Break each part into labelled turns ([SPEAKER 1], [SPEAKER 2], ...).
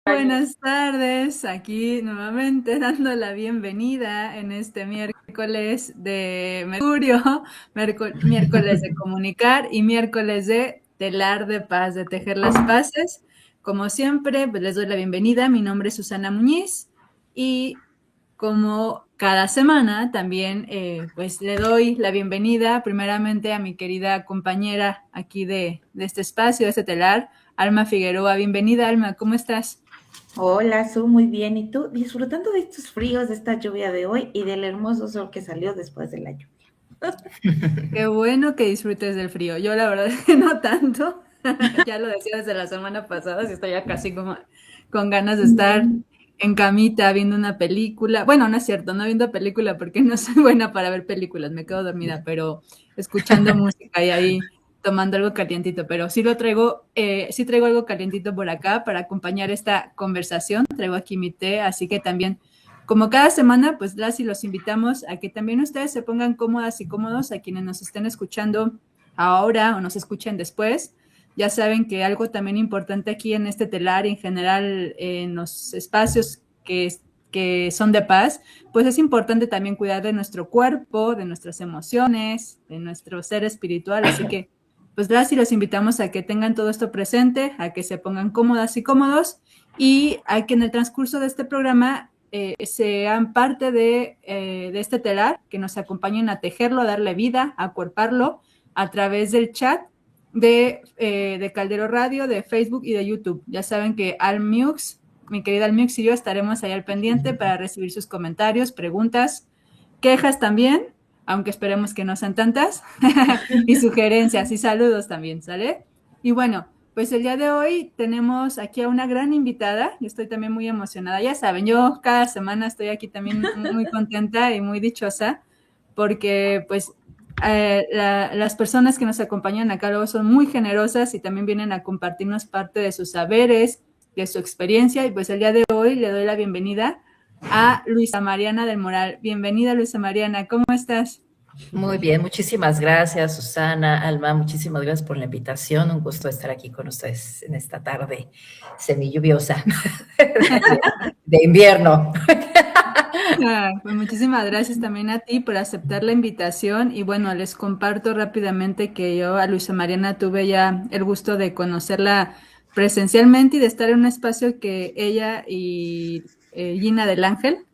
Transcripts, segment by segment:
[SPEAKER 1] Buenas tardes, aquí nuevamente dando la bienvenida en este miércoles de Mercurio, miércoles de comunicar y miércoles de telar de paz, de tejer las paces. Como siempre, pues les doy la bienvenida. Mi nombre es Susana Muñiz y como cada semana también pues le doy la bienvenida primeramente a mi querida compañera aquí de este espacio, de este telar, Alma Figueroa. Bienvenida, Alma, ¿cómo estás?
[SPEAKER 2] Hola, Su, muy bien. ¿Y tú? Disfrutando de estos fríos, de esta lluvia de hoy y del hermoso sol que salió después de la lluvia.
[SPEAKER 1] Qué bueno que disfrutes del frío. Yo la verdad es que no tanto. Ya lo decía desde la semana pasada, si estoy ya casi como con ganas de estar
[SPEAKER 2] Ujú.
[SPEAKER 1] en camita viendo una película. Bueno, no es cierto, no viendo película porque no soy buena para ver películas, me quedo dormida, pero escuchando música y ahí tomando algo calientito. Pero sí lo traigo, sí traigo algo calientito por acá para acompañar esta conversación. Traigo aquí mi té, así que también como cada semana, pues las y los invitamos a que también ustedes se pongan cómodas y cómodos a quienes nos estén escuchando ahora o nos escuchen después. Ya saben que algo también importante aquí en este telar y en general en los espacios que son de paz, pues es importante también cuidar de nuestro cuerpo, de nuestras emociones, de nuestro ser espiritual. Así que, pues las y los invitamos a que tengan todo esto presente, a que se pongan cómodas y cómodos y a que en el transcurso de este programa sean parte de este telar, que nos acompañen a tejerlo, a darle vida, a acuerparlo a través del chat de Caldero Radio, de Facebook y de YouTube. Ya saben que Almiux, mi querida Almiux y yo estaremos ahí al pendiente para recibir sus comentarios, preguntas, quejas también, aunque esperemos que no sean tantas, y sugerencias y saludos también, ¿sale? Y bueno, pues el día de hoy tenemos aquí a una gran invitada. Yo estoy también muy emocionada. Ya saben, yo cada semana estoy aquí también muy contenta y muy dichosa porque pues las personas que nos acompañan acá luego son muy generosas y también vienen a compartirnos parte de sus saberes, de su experiencia. Y pues el día de hoy le doy la bienvenida a Luisa Mariana del Moral. Bienvenida, Luisa Mariana, ¿cómo estás?
[SPEAKER 3] Muy bien, muchísimas gracias, Susana, Alma, muchísimas gracias por la invitación. Un gusto estar aquí con ustedes en esta tarde semilluviosa de invierno.
[SPEAKER 1] Pues muchísimas gracias también a ti por aceptar la invitación y bueno, les comparto rápidamente que yo a Luisa Mariana tuve ya el gusto de conocerla presencialmente y de estar en un espacio que ella y Gina del Ángel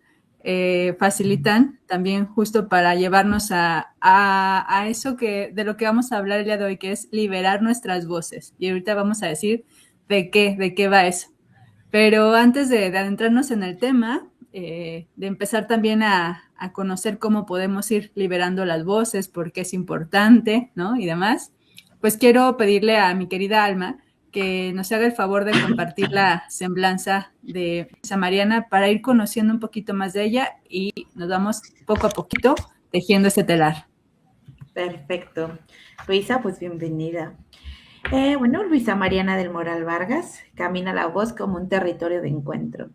[SPEAKER 1] facilitan también justo para llevarnos a eso que de lo que vamos a hablar el día de hoy, que es liberar nuestras voces. Y ahorita vamos a decir de qué va eso. Pero antes de adentrarnos en el tema, de empezar también a conocer cómo podemos ir liberando las voces, por qué es importante, ¿no? Y demás, pues quiero pedirle a mi querida Alma que nos haga el favor de compartir la semblanza de Luisa Mariana para ir conociendo un poquito más de ella y nos vamos poco a poquito tejiendo este telar.
[SPEAKER 2] Perfecto. Luisa, pues bienvenida. Luisa Mariana del Moral Vargas camina la voz como un territorio de encuentro.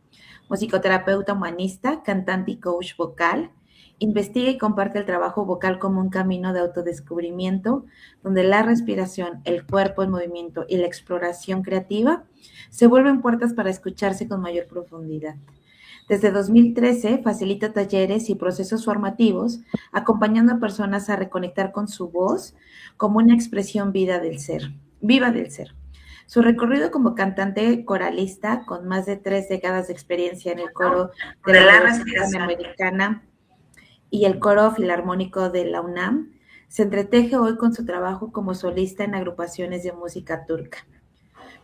[SPEAKER 2] Musicoterapeuta humanista, cantante y coach vocal, investiga y comparte el trabajo vocal como un camino de autodescubrimiento, donde la respiración, el cuerpo en movimiento y la exploración creativa se vuelven puertas para escucharse con mayor profundidad. Desde 2013 facilita talleres y procesos formativos, acompañando a personas a reconectar con su voz como una expresión viva del ser. Su recorrido como cantante coralista, con más de 3 décadas de experiencia en el coro de
[SPEAKER 3] De
[SPEAKER 2] la
[SPEAKER 3] la
[SPEAKER 2] Universidad
[SPEAKER 3] respiración.
[SPEAKER 2] Panamericana y el coro filarmónico de la UNAM, se entreteje hoy con su trabajo como solista en agrupaciones de música turca.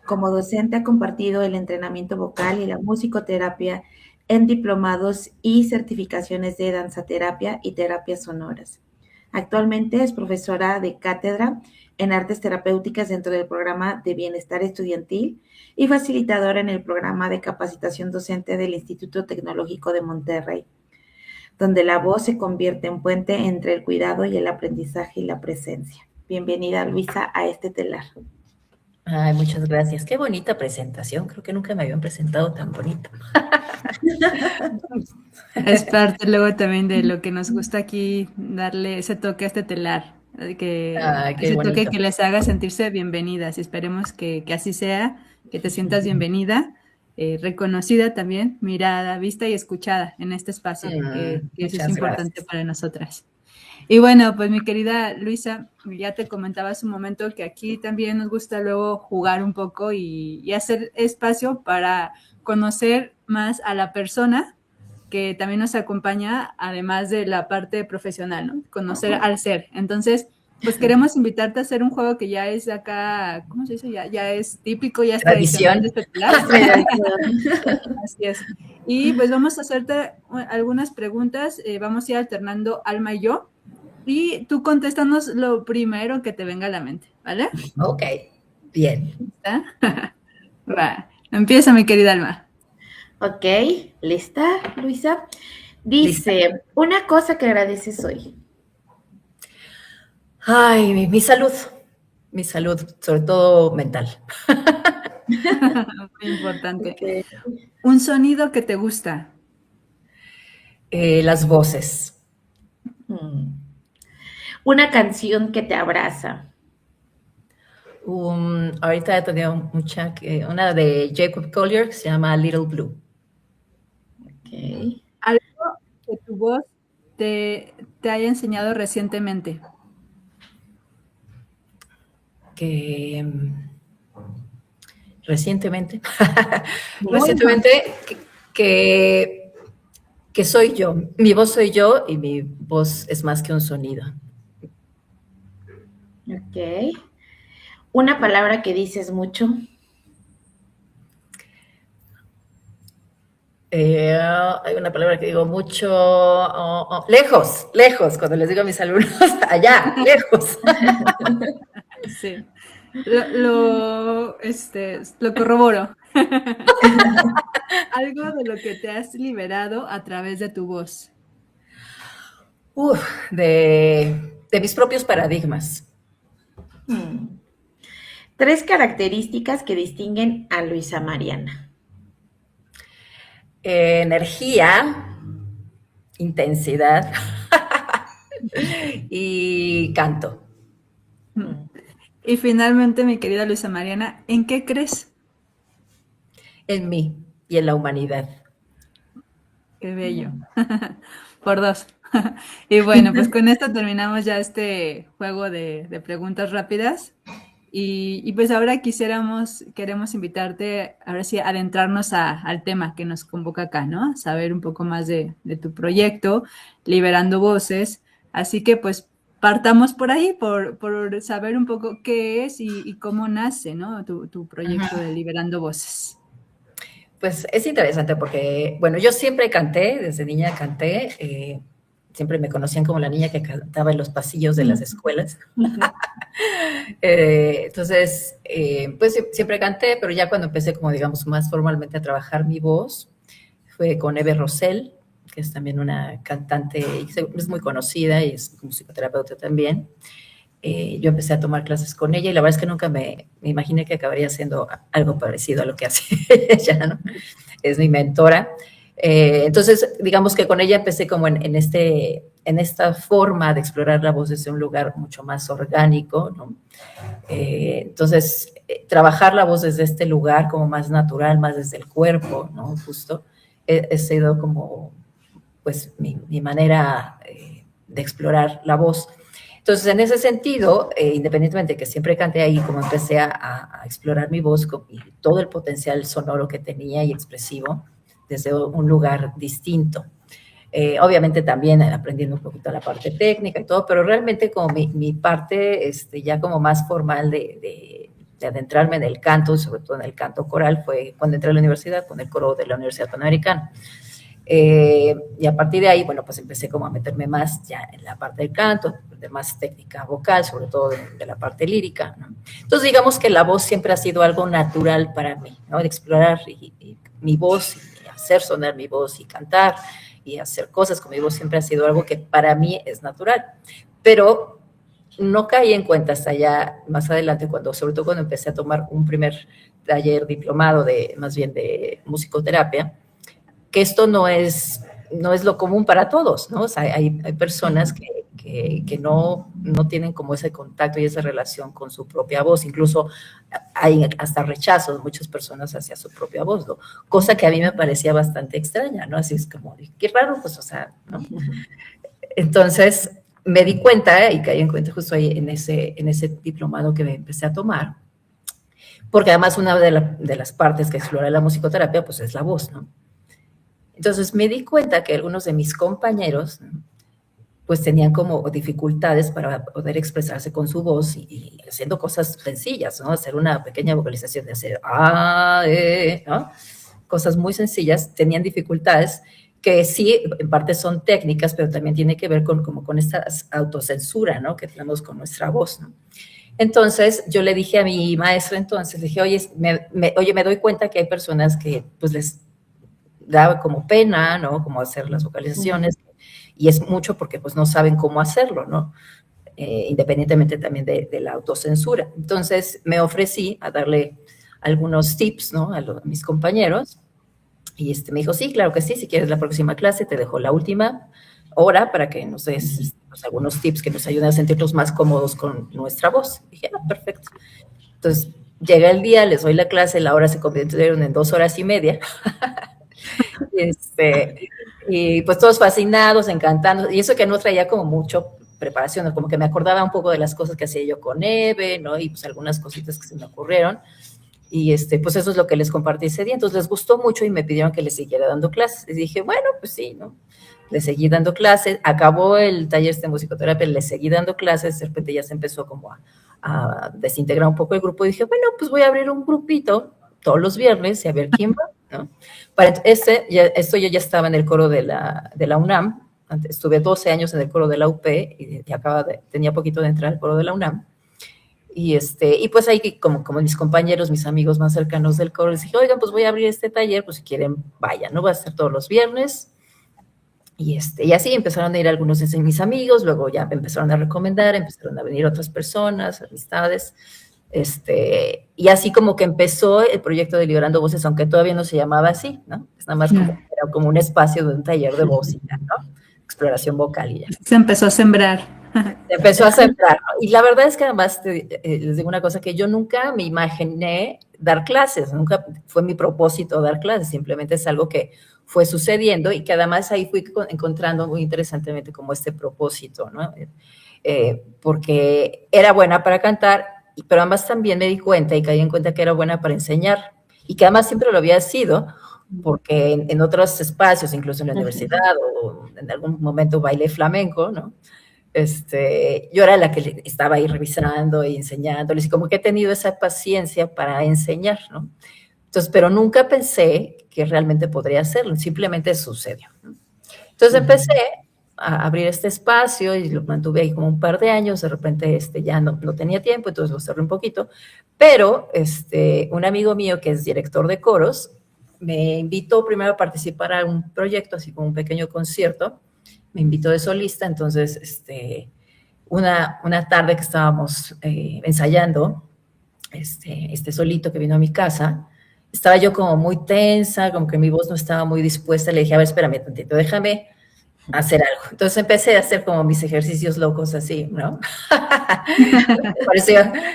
[SPEAKER 2] Como docente ha compartido el entrenamiento vocal y la musicoterapia en diplomados y certificaciones de danzaterapia y terapias sonoras. Actualmente es profesora de cátedra en artes terapéuticas dentro del programa de bienestar estudiantil y facilitadora en el programa de capacitación docente del Instituto Tecnológico de Monterrey, donde la voz se convierte en puente entre el cuidado y el aprendizaje y la presencia. Bienvenida, Luisa, a este telar.
[SPEAKER 3] Ay, muchas gracias. Qué bonita presentación. Creo que nunca me habían presentado tan bonito.
[SPEAKER 1] Es parte luego también de lo que nos gusta aquí darle ese toque a este telar, que,
[SPEAKER 3] Ay, qué
[SPEAKER 1] ese toque
[SPEAKER 3] bonito.
[SPEAKER 1] que les haga sentirse bienvenidas y esperemos que así sea, que te sientas bienvenida. reconocida también, mirada, vista y escuchada en este espacio, que eso es importante para nosotras. Y bueno, pues mi querida Luisa, ya te comentaba hace un momento que aquí también nos gusta luego jugar un poco y hacer espacio para conocer más a la persona que también nos acompaña, además de la parte profesional, ¿no? Conocer al ser. Entonces, pues queremos invitarte a hacer un juego que ya es acá, ¿cómo se dice? Ya es típico, ya es tradicional de este plan. Así es. Y pues vamos a hacerte algunas preguntas, vamos a ir alternando Alma y yo, y tú contéstanos lo primero que te venga a la mente, ¿vale?
[SPEAKER 3] Ok, bien.
[SPEAKER 1] ¿Está? Va. Empieza, mi querida Alma.
[SPEAKER 2] Ok, ¿lista, Luisa? Dice, una cosa que agradeces hoy.
[SPEAKER 3] Ay, mi salud, sobre todo mental.
[SPEAKER 1] Muy importante. Okay. Un sonido que te gusta.
[SPEAKER 3] Las voces.
[SPEAKER 2] Una canción que te abraza.
[SPEAKER 3] Ahorita he tenido una de Jacob Collier que se llama Little Blue.
[SPEAKER 2] Okay.
[SPEAKER 1] Algo que tu voz te haya enseñado recientemente.
[SPEAKER 3] Recientemente que soy yo, mi voz soy yo y mi voz es más que un sonido.
[SPEAKER 2] Ok. Una palabra que dices mucho.
[SPEAKER 3] Hay una palabra que digo mucho, lejos, cuando les digo a mis alumnos, allá, lejos.
[SPEAKER 1] Sí, lo corroboro. Algo de lo que te has liberado a través de tu voz.
[SPEAKER 3] De mis propios paradigmas.
[SPEAKER 2] 3 características que distinguen a Luisa Mariana.
[SPEAKER 3] Energía, intensidad y canto.
[SPEAKER 1] Y finalmente, mi querida Luisa Mariana, ¿en qué crees?
[SPEAKER 3] En mí y en la humanidad.
[SPEAKER 1] Qué bello. Por 2. Y bueno, pues con esto terminamos ya este juego de preguntas rápidas. Y pues ahora queremos invitarte, ahora sí, a adentrarnos al tema que nos convoca acá, ¿no? Saber un poco más de tu proyecto, Liberando Voces. Así que pues partamos por ahí, por saber un poco qué es y cómo nace, ¿no? Tu proyecto de Liberando Voces.
[SPEAKER 3] Pues es interesante porque, bueno, yo siempre canté, desde niña canté, siempre me conocían como la niña que cantaba en los pasillos de las escuelas. Entonces, pues siempre canté, pero ya cuando empecé como, digamos, más formalmente a trabajar mi voz, fue con Eve Rosell, que es también una cantante, es muy conocida y es musicoterapeuta también. Yo empecé a tomar clases con ella y la verdad es que nunca me imaginé que acabaría siendo algo parecido a lo que hace ella, ¿no? Es mi mentora. Entonces, digamos que con ella empecé como en esta forma de explorar la voz desde un lugar mucho más orgánico, ¿no? Entonces, trabajar la voz desde este lugar como más natural, más desde el cuerpo, ¿no? Justo, he sido como, pues, mi manera de explorar la voz. Entonces, en ese sentido, independientemente de que siempre canté ahí, como empecé a explorar mi voz y todo el potencial sonoro que tenía y expresivo desde un lugar distinto. Obviamente también aprendiendo un poquito la parte técnica y todo, pero realmente como mi parte ya como más formal de adentrarme en el canto, sobre todo en el canto coral, fue cuando entré a la universidad con el coro de la Universidad Panamericana. Y a partir de ahí, bueno, pues empecé como a meterme más ya en la parte del canto, de más técnica vocal, sobre todo de la parte lírica, ¿no? Entonces, digamos que la voz siempre ha sido algo natural para mí, ¿no? De explorar y mi voz, y hacer sonar mi voz y cantar y hacer cosas con mi voz siempre ha sido algo que para mí es natural. Pero no caí en cuenta hasta ya más adelante, sobre todo cuando empecé a tomar un primer taller diplomado más bien de musicoterapia, que esto no es lo común para todos, ¿no? O sea, hay personas que que no tienen como ese contacto y esa relación con su propia voz. Incluso hay hasta rechazos de muchas personas hacia su propia voz, ¿no? Cosa que a mí me parecía bastante extraña, ¿no? Así es como, qué raro, pues, o sea, ¿no? Entonces me di cuenta y caí en cuenta justo ahí en ese diplomado que me empecé a tomar, porque además una de las partes que explora la musicoterapia, pues es la voz, ¿no? Entonces me di cuenta que algunos de mis compañeros, pues tenían como dificultades para poder expresarse con su voz y haciendo cosas sencillas, ¿no? Hacer una pequeña vocalización de hacer ¿no? Cosas muy sencillas, tenían dificultades que sí, en parte son técnicas, pero también tiene que ver con esta autocensura, ¿no? Que tenemos con nuestra voz, ¿no? Entonces, yo le dije a mi maestra entonces, le dije, oye, me doy cuenta que hay personas que pues les da como pena, ¿no? Como hacer las vocalizaciones, y es mucho porque pues no saben cómo hacerlo, ¿no? Independientemente también de la autocensura. Entonces, me ofrecí a darle algunos tips, ¿no? A mis compañeros, y me dijo, sí, claro que sí, si quieres la próxima clase, te dejo la última hora para que nos des pues, algunos tips que nos ayuden a sentirnos más cómodos con nuestra voz. Y dije, perfecto. Entonces, llega el día, les doy la clase, la hora se convirtieron en 2 horas y media. Y pues todos fascinados, encantando, y eso que no traía como mucho preparación, como que me acordaba un poco de las cosas que hacía yo con Eve, ¿no? Y pues algunas cositas que se me ocurrieron, y pues eso es lo que les compartí ese día. Entonces les gustó mucho y me pidieron que les siguiera dando clases, y dije, bueno, pues sí, ¿no? Les seguí dando clases, acabó el taller de musicoterapia, les seguí dando clases, de repente ya se empezó como a desintegrar un poco el grupo, y dije, bueno, pues voy a abrir un grupito todos los viernes y a ver quién va, ¿no? Para esto yo ya estaba en el coro de la UNAM, estuve 12 años en el coro de la UP y tenía poquito de entrar al coro de la UNAM, y pues ahí como mis compañeros, mis amigos más cercanos del coro, les dije, oigan, pues voy a abrir este taller, pues si quieren, vayan, ¿no? Va a ser todos los viernes, y así empezaron a ir algunos de mis amigos, luego ya me empezaron a recomendar, empezaron a venir otras personas, amistades, y así como que empezó el proyecto de Liberando Voces, aunque todavía no se llamaba así, ¿no? Es nada más era como un espacio de un taller de voz y ya, ¿no? Exploración vocal y ya.
[SPEAKER 1] Se empezó a sembrar.
[SPEAKER 3] Se empezó a sembrar, ¿no? Y la verdad es que además les digo una cosa, que yo nunca me imaginé dar clases, nunca fue mi propósito dar clases, simplemente es algo que fue sucediendo y que además ahí fui encontrando muy interesantemente como este propósito, ¿no? Porque era buena para cantar, pero además también me di cuenta y caí en cuenta que era buena para enseñar, y que además siempre lo había sido, porque en otros espacios, incluso en la universidad o en algún momento bailé flamenco, ¿no? Yo era la que estaba ahí revisando y enseñándoles, y como que he tenido esa paciencia para enseñar, ¿no? Entonces, pero nunca pensé que realmente podría hacerlo, simplemente sucedió, ¿no? Entonces empecé a abrir este espacio y lo mantuve ahí como un par de años. De repente ya no tenía tiempo, entonces lo cerré un poquito, pero un amigo mío que es director de coros me invitó primero a participar a un proyecto, así como un pequeño concierto, me invitó de solista. Entonces una tarde que estábamos ensayando solito, que vino a mi casa, estaba yo como muy tensa, como que mi voz no estaba muy dispuesta. Le dije, a ver, espérame tantito, déjame hacer algo. Entonces empecé a hacer como mis ejercicios locos así, ¿no?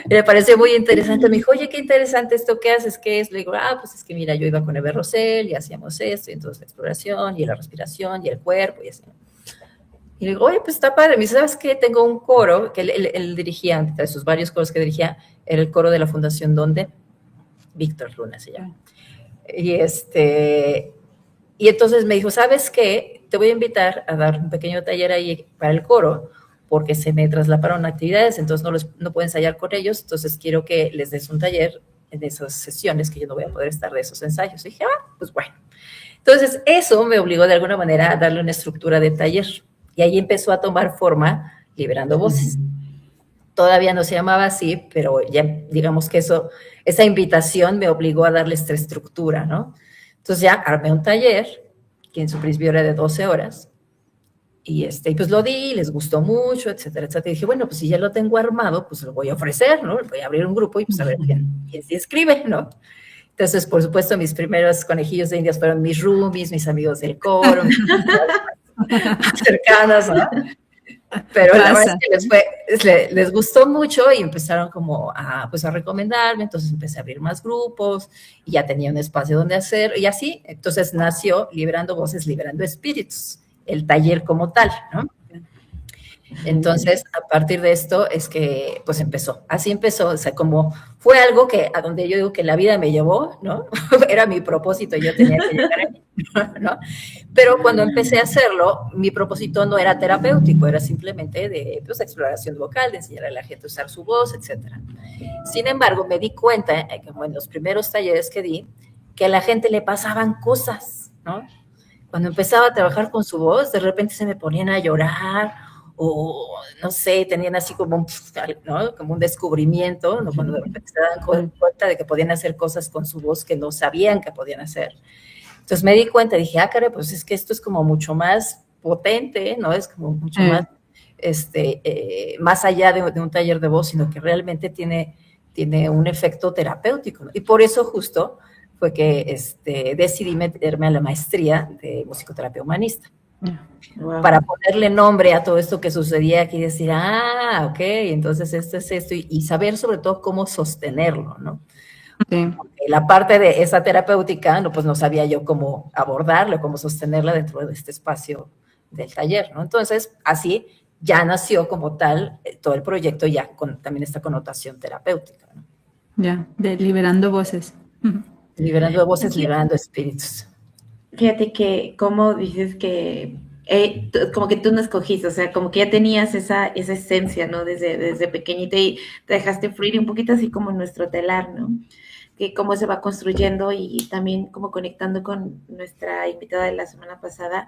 [SPEAKER 3] me pareció muy interesante. Me dijo, oye, qué interesante esto que haces, ¿qué es? Le digo, pues es que mira, yo iba con Eve Rosell y hacíamos esto, y entonces la exploración y la respiración y el cuerpo y así. Y le digo, oye, pues está padre. Me dice, ¿sabes qué? Tengo un coro que él dirigía, entre sus varios coros que dirigía, era el coro de la Fundación Donde, Víctor Luna se llama. Y entonces me dijo, ¿sabes qué? Te voy a invitar a dar un pequeño taller ahí para el coro, porque se me traslaparon actividades, entonces no puedo ensayar con ellos, entonces quiero que les des un taller en esas sesiones que yo no voy a poder estar de esos ensayos. Y dije, pues bueno. Entonces eso me obligó de alguna manera a darle una estructura de taller, y ahí empezó a tomar forma Liberando Voces. Todavía no se llamaba así, pero ya digamos que esa invitación me obligó a darle esta estructura, ¿no? Entonces ya armé un taller, que en su principio era de 12 horas, y pues lo di, les gustó mucho, etcétera, etcétera. Y dije, bueno, pues si ya lo tengo armado, pues lo voy a ofrecer, ¿no? Voy a abrir un grupo y pues a ver quién se inscribe, ¿no? Entonces, por supuesto, mis primeros conejillos de indias fueron mis roomies, mis amigos del coro, mis amigos más cercanos, ¿no? Pero la verdad
[SPEAKER 1] Pasa.
[SPEAKER 3] es que les gustó mucho y empezaron como pues a recomendarme, entonces empecé a abrir más grupos y ya tenía un espacio donde hacer y así, entonces nació Liberando Voces, Liberando Espíritus, el taller como tal, ¿no? Entonces, a partir de esto es que, pues así empezó, o sea, como fue algo que a donde yo digo que la vida me llevó, ¿no? Era mi propósito, yo tenía que llegar ahí, ¿no? Pero cuando empecé a hacerlo, mi propósito no era terapéutico, era simplemente de pues, exploración vocal, de enseñar a la gente a usar su voz, etcétera. Sin embargo, me di cuenta, como en los primeros talleres que di, que a la gente le pasaban cosas, ¿no? Cuando empezaba a trabajar con su voz, de repente se me ponían a llorar o, no sé, tenían así como ¿no? Como un descubrimiento, ¿no? Cuando de repente se daban cuenta de que podían hacer cosas con su voz que no sabían que podían hacer. Entonces me di cuenta, dije, caray, pues es que esto es como mucho más potente, ¿no? Es como mucho más, más allá de un taller de voz, sino que realmente tiene un efecto terapéutico, ¿no? Y por eso justo fue que decidí meterme a la maestría de musicoterapia humanista. Wow. Para ponerle nombre a todo esto que sucedía aquí y decir, ok, entonces esto es esto, y saber sobre todo cómo sostenerlo, ¿no? Sí. La parte de esa terapéutica, no, pues no sabía yo cómo abordarla, cómo sostenerla dentro de este espacio del taller, ¿no? Entonces, así ya nació como tal todo el proyecto ya con también esta connotación terapéutica, ¿no?
[SPEAKER 1] Ya, de Liberando Voces.
[SPEAKER 3] Liberando voces, liberando espíritus.
[SPEAKER 2] Fíjate que, como dices que, como que tú no escogiste, o sea, como que ya tenías esa esencia, ¿no? Desde pequeñita y te dejaste fluir un poquito así como nuestro telar, ¿no? Que cómo se va construyendo y también como conectando con nuestra invitada de la semana pasada,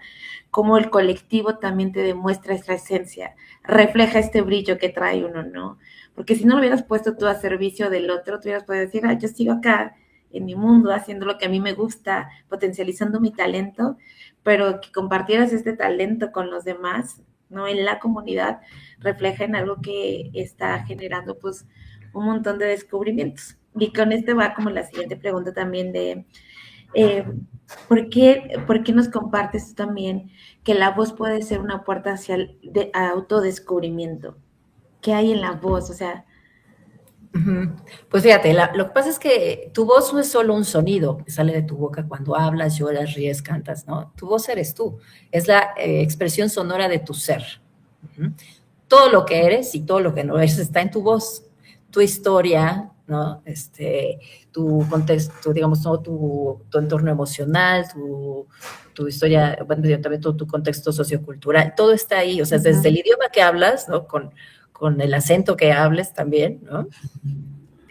[SPEAKER 2] cómo el colectivo también te demuestra esa esencia, refleja este brillo que trae uno, ¿no? Porque si no lo hubieras puesto tú a servicio del otro, tú hubieras podido decir, yo sigo acá en mi mundo, haciendo lo que a mí me gusta, potencializando mi talento, pero que compartieras este talento con los demás, ¿no? En la comunidad, refleja en algo que está generando, pues, un montón de descubrimientos. Y con este va como la siguiente pregunta también de, ¿por qué nos compartes tú también que la voz puede ser una puerta hacia el autodescubrimiento? ¿Qué hay en la voz? O sea...
[SPEAKER 3] Pues fíjate, lo que pasa es que tu voz no es solo un sonido que sale de tu boca cuando hablas, lloras, ríes, cantas, ¿no? Tu voz eres tú, es la expresión sonora de tu ser. Todo lo que eres y todo lo que no eres está en tu voz. Tu historia, ¿no? Tu contexto, digamos, ¿no? tu entorno emocional, tu historia, bueno, también tu contexto sociocultural, todo está ahí, o sea, desde el idioma que hablas, ¿no? Con el acento que hables también, ¿no?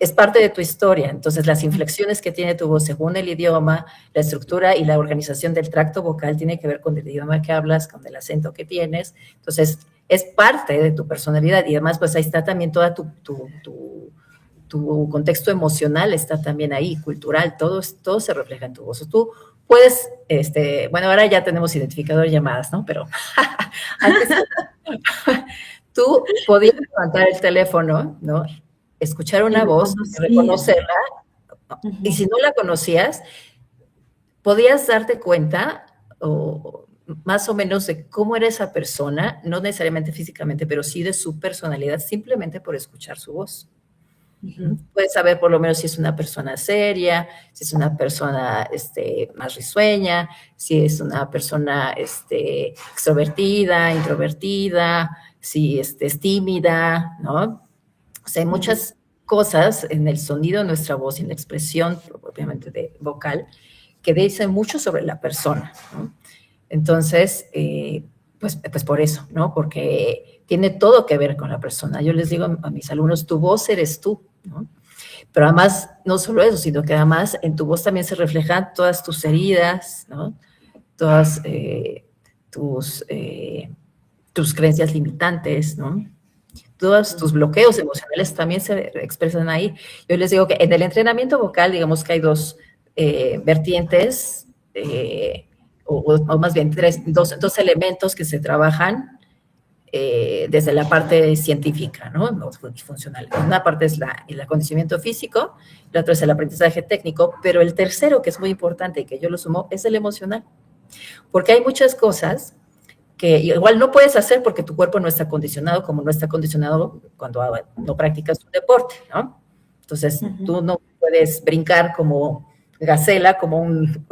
[SPEAKER 3] Es parte de tu historia. Entonces, las inflexiones que tiene tu voz según el idioma, la estructura y la organización del tracto vocal tiene que ver con el idioma que hablas, con el acento que tienes. Entonces, es parte de tu personalidad y además, pues ahí está también toda tu contexto emocional, está también ahí, cultural, todo se refleja en tu voz. Tú puedes, bueno, ahora ya tenemos identificador de llamadas, ¿no? Pero antes... Tú podías levantar el teléfono, ¿no? Escuchar una voz, reconocerla, y si no la conocías, podías darte cuenta o más o menos de cómo era esa persona, no necesariamente físicamente, pero sí de su personalidad, simplemente por escuchar su voz. Puedes saber por lo menos si es una persona seria, si es una persona más risueña, si es una persona extrovertida, introvertida, si es tímida, ¿no? O sea, hay muchas cosas en el sonido de nuestra voz y en la expresión propiamente vocal que dicen mucho sobre la persona, ¿no? Entonces, pues por eso, ¿no? Porque tiene todo que ver con la persona. Yo les digo a mis alumnos, tu voz eres tú, ¿no? Pero además, no solo eso, sino que además en tu voz también se reflejan todas tus heridas, ¿no? Todas tus creencias limitantes, ¿no? Todos tus bloqueos emocionales también se expresan ahí. Yo les digo que en el entrenamiento vocal, digamos que hay dos vertientes, o más bien dos elementos que se trabajan desde la parte científica, ¿no? Funcional. Una parte es el acondicionamiento físico, la otra es el aprendizaje técnico, pero el tercero, que es muy importante y que yo lo sumo, es el emocional. Porque hay muchas cosas que igual no puedes hacer porque tu cuerpo no está condicionado como no está condicionado cuando no practicas un deporte, ¿no? Entonces, tú no puedes brincar como gacela, como un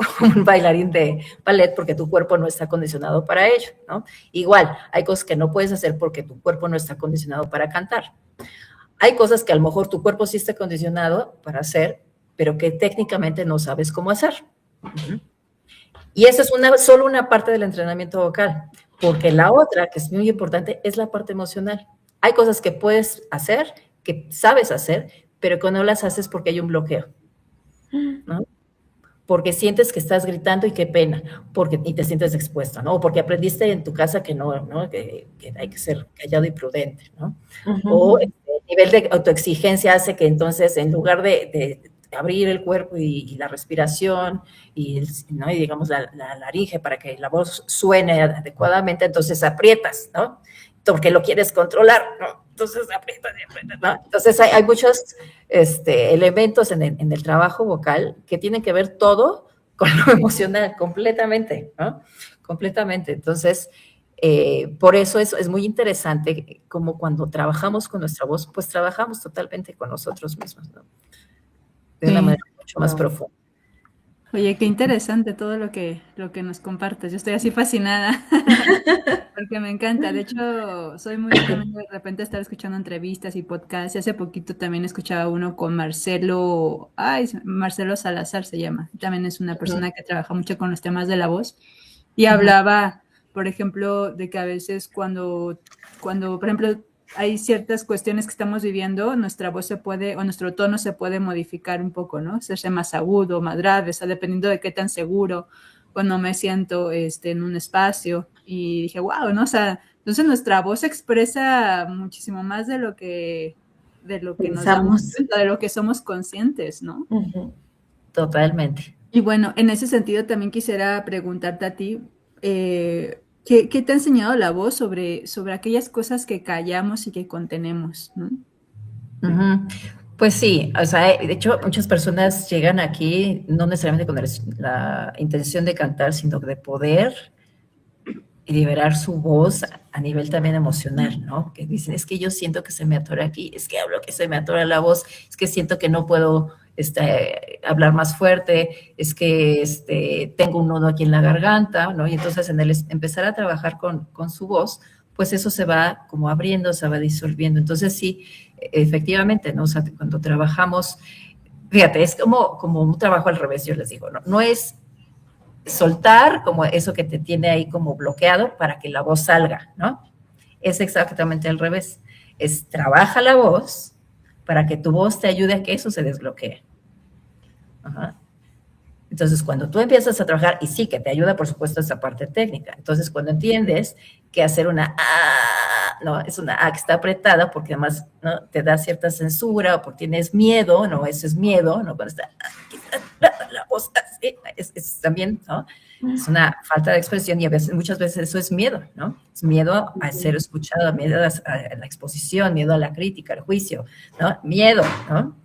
[SPEAKER 3] bailarín de ballet, porque tu cuerpo no está condicionado para ello, ¿no? Igual, hay cosas que no puedes hacer porque tu cuerpo no está condicionado para cantar. Hay cosas que a lo mejor tu cuerpo sí está condicionado para hacer, pero que técnicamente no sabes cómo hacer. Y esa es solo una parte del entrenamiento vocal, porque la otra, que es muy importante, es la parte emocional. Hay cosas que puedes hacer, que sabes hacer, pero que no las haces porque hay un bloqueo, ¿no? Porque sientes que estás gritando y qué pena, y te sientes expuesta, ¿no? O porque aprendiste en tu casa que no, ¿no? Que hay que ser callado y prudente, ¿no? O el nivel de autoexigencia hace que entonces en lugar de abrir el cuerpo y la respiración ¿no? Y digamos la laringe para que la voz suene adecuadamente, entonces aprietas, ¿no? Porque lo quieres controlar, ¿no? Entonces aprietas y aprietas, ¿no? Entonces hay muchos elementos en el trabajo vocal que tienen que ver todo con lo emocional, completamente, ¿no? Completamente. Entonces, por eso es muy interesante como cuando trabajamos con nuestra voz, pues trabajamos totalmente con nosotros mismos, ¿no? De una manera mucho más profunda.
[SPEAKER 1] Oye, qué interesante todo lo que nos compartes. Yo estoy así fascinada porque me encanta. De hecho, soy muy también de repente estar escuchando entrevistas y podcasts. Y hace poquito también escuchaba uno con Marcelo, Marcelo Salazar se llama. También es una persona que trabaja mucho con los temas de la voz y hablaba, por ejemplo, de que a veces cuando, por ejemplo, hay ciertas cuestiones que estamos viviendo, nuestra voz se puede, o nuestro tono se puede modificar un poco, ¿no? Hacerse más agudo, más grave, o sea, dependiendo de qué tan seguro o no me siento en un espacio. Y dije, wow, ¿no? O sea, entonces nuestra voz expresa muchísimo más de lo que nos damos cuenta, de lo que somos conscientes, ¿no?
[SPEAKER 3] Totalmente.
[SPEAKER 1] Y bueno, en ese sentido también quisiera preguntarte a ti, ¿qué te ha enseñado la voz sobre aquellas cosas que callamos y que contenemos, ¿no?
[SPEAKER 3] Pues sí, o sea, de hecho, muchas personas llegan aquí no necesariamente con la intención de cantar, sino de poder liberar su voz a nivel también emocional, ¿no? Que dicen, es que yo siento que se me atora aquí, es que hablo que se me atora la voz, es que siento que no puedo hablar más fuerte, es que tengo un nudo aquí en la garganta, ¿no? Y entonces en el empezar a trabajar con su voz, pues eso se va como abriendo, se va disolviendo. Entonces sí, efectivamente, ¿no? O sea, cuando trabajamos, fíjate, es como un trabajo al revés, yo les digo, ¿no? No es soltar como eso que te tiene ahí como bloqueado para que la voz salga, ¿no? Es exactamente al revés. Es trabaja la voz para que tu voz te ayude a que eso se desbloquee. Ajá. Entonces, cuando tú empiezas a trabajar, y sí, que te ayuda, por supuesto, esa parte técnica. Entonces, cuando entiendes que hacer una no, es una que está apretada porque además, ¿no? Te da cierta censura o porque tienes miedo, ¿no? Eso es miedo, ¿no? Cuando está la voz así, es también, ¿no? Es una falta de expresión y a veces, muchas veces eso es miedo, ¿no? Es miedo a ser escuchado, miedo a la exposición, miedo a la crítica, al juicio, ¿no? Miedo, ¿no?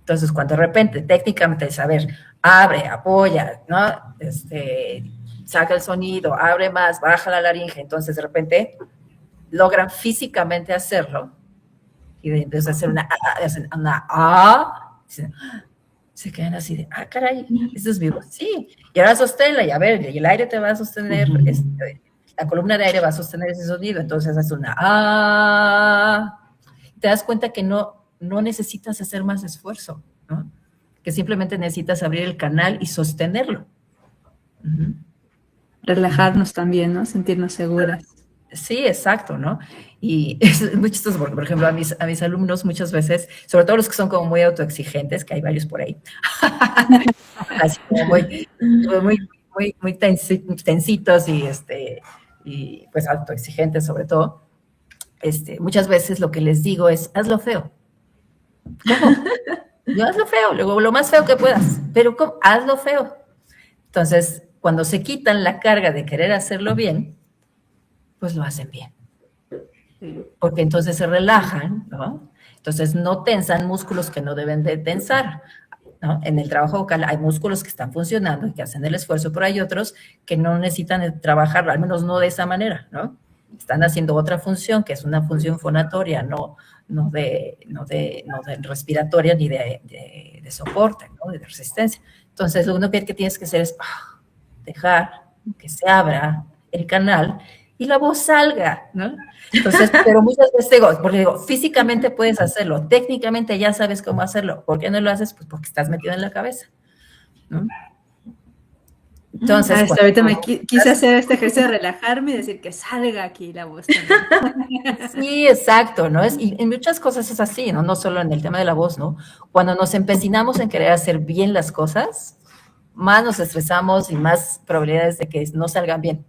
[SPEAKER 3] Entonces, cuando de repente, técnicamente, saber, abre, apoya, ¿no? Saca el sonido, abre más, baja la laringe, entonces de repente logran físicamente hacerlo y entonces hacen se quedan así de, caray, esto es mi voz, sí, y ahora sosténla, y a ver, y el aire te va a sostener, la columna de aire va a sostener ese sonido, entonces haces te das cuenta que no necesitas hacer más esfuerzo, ¿no? Que simplemente necesitas abrir el canal y sostenerlo.
[SPEAKER 1] Relajarnos también, ¿no? Sentirnos seguras.
[SPEAKER 3] Sí, exacto, ¿no? Y es muy chistoso porque, por ejemplo, a mis alumnos muchas veces, sobre todo los que son como muy autoexigentes, que hay varios por ahí, así como muy tensitos y pues autoexigentes sobre todo, muchas veces lo que les digo es, hazlo feo. ¿Cómo? Yo hazlo feo, luego lo más feo que puedas, pero ¿cómo? Hazlo feo. Entonces, cuando se quitan la carga de querer hacerlo bien, pues lo hacen bien. Porque entonces se relajan, ¿no? Entonces no tensan músculos que no deben de tensar. ¿no? En el trabajo vocal hay músculos que están funcionando y que hacen el esfuerzo, pero hay otros que no necesitan trabajarlo, al menos no de esa manera, ¿no? Están haciendo otra función, que es una función fonatoria, no de respiratoria ni de soporte, ¿no? De resistencia. Entonces, lo único que tienes que hacer es dejar que se abra el canal y la voz salga, ¿no? Entonces, pero muchas veces digo, físicamente puedes hacerlo, técnicamente ya sabes cómo hacerlo. ¿Por qué no lo haces? Pues porque estás metido en la cabeza, ¿no? Entonces,
[SPEAKER 1] hasta ahorita me quise hacer este ejercicio de relajarme y decir que salga aquí la voz también.
[SPEAKER 3] sí, exacto, ¿no? Y en muchas cosas es así, ¿no? No solo en el tema de la voz, ¿no? Cuando nos empecinamos en querer hacer bien las cosas, más nos estresamos y más probabilidades de que no salgan bien,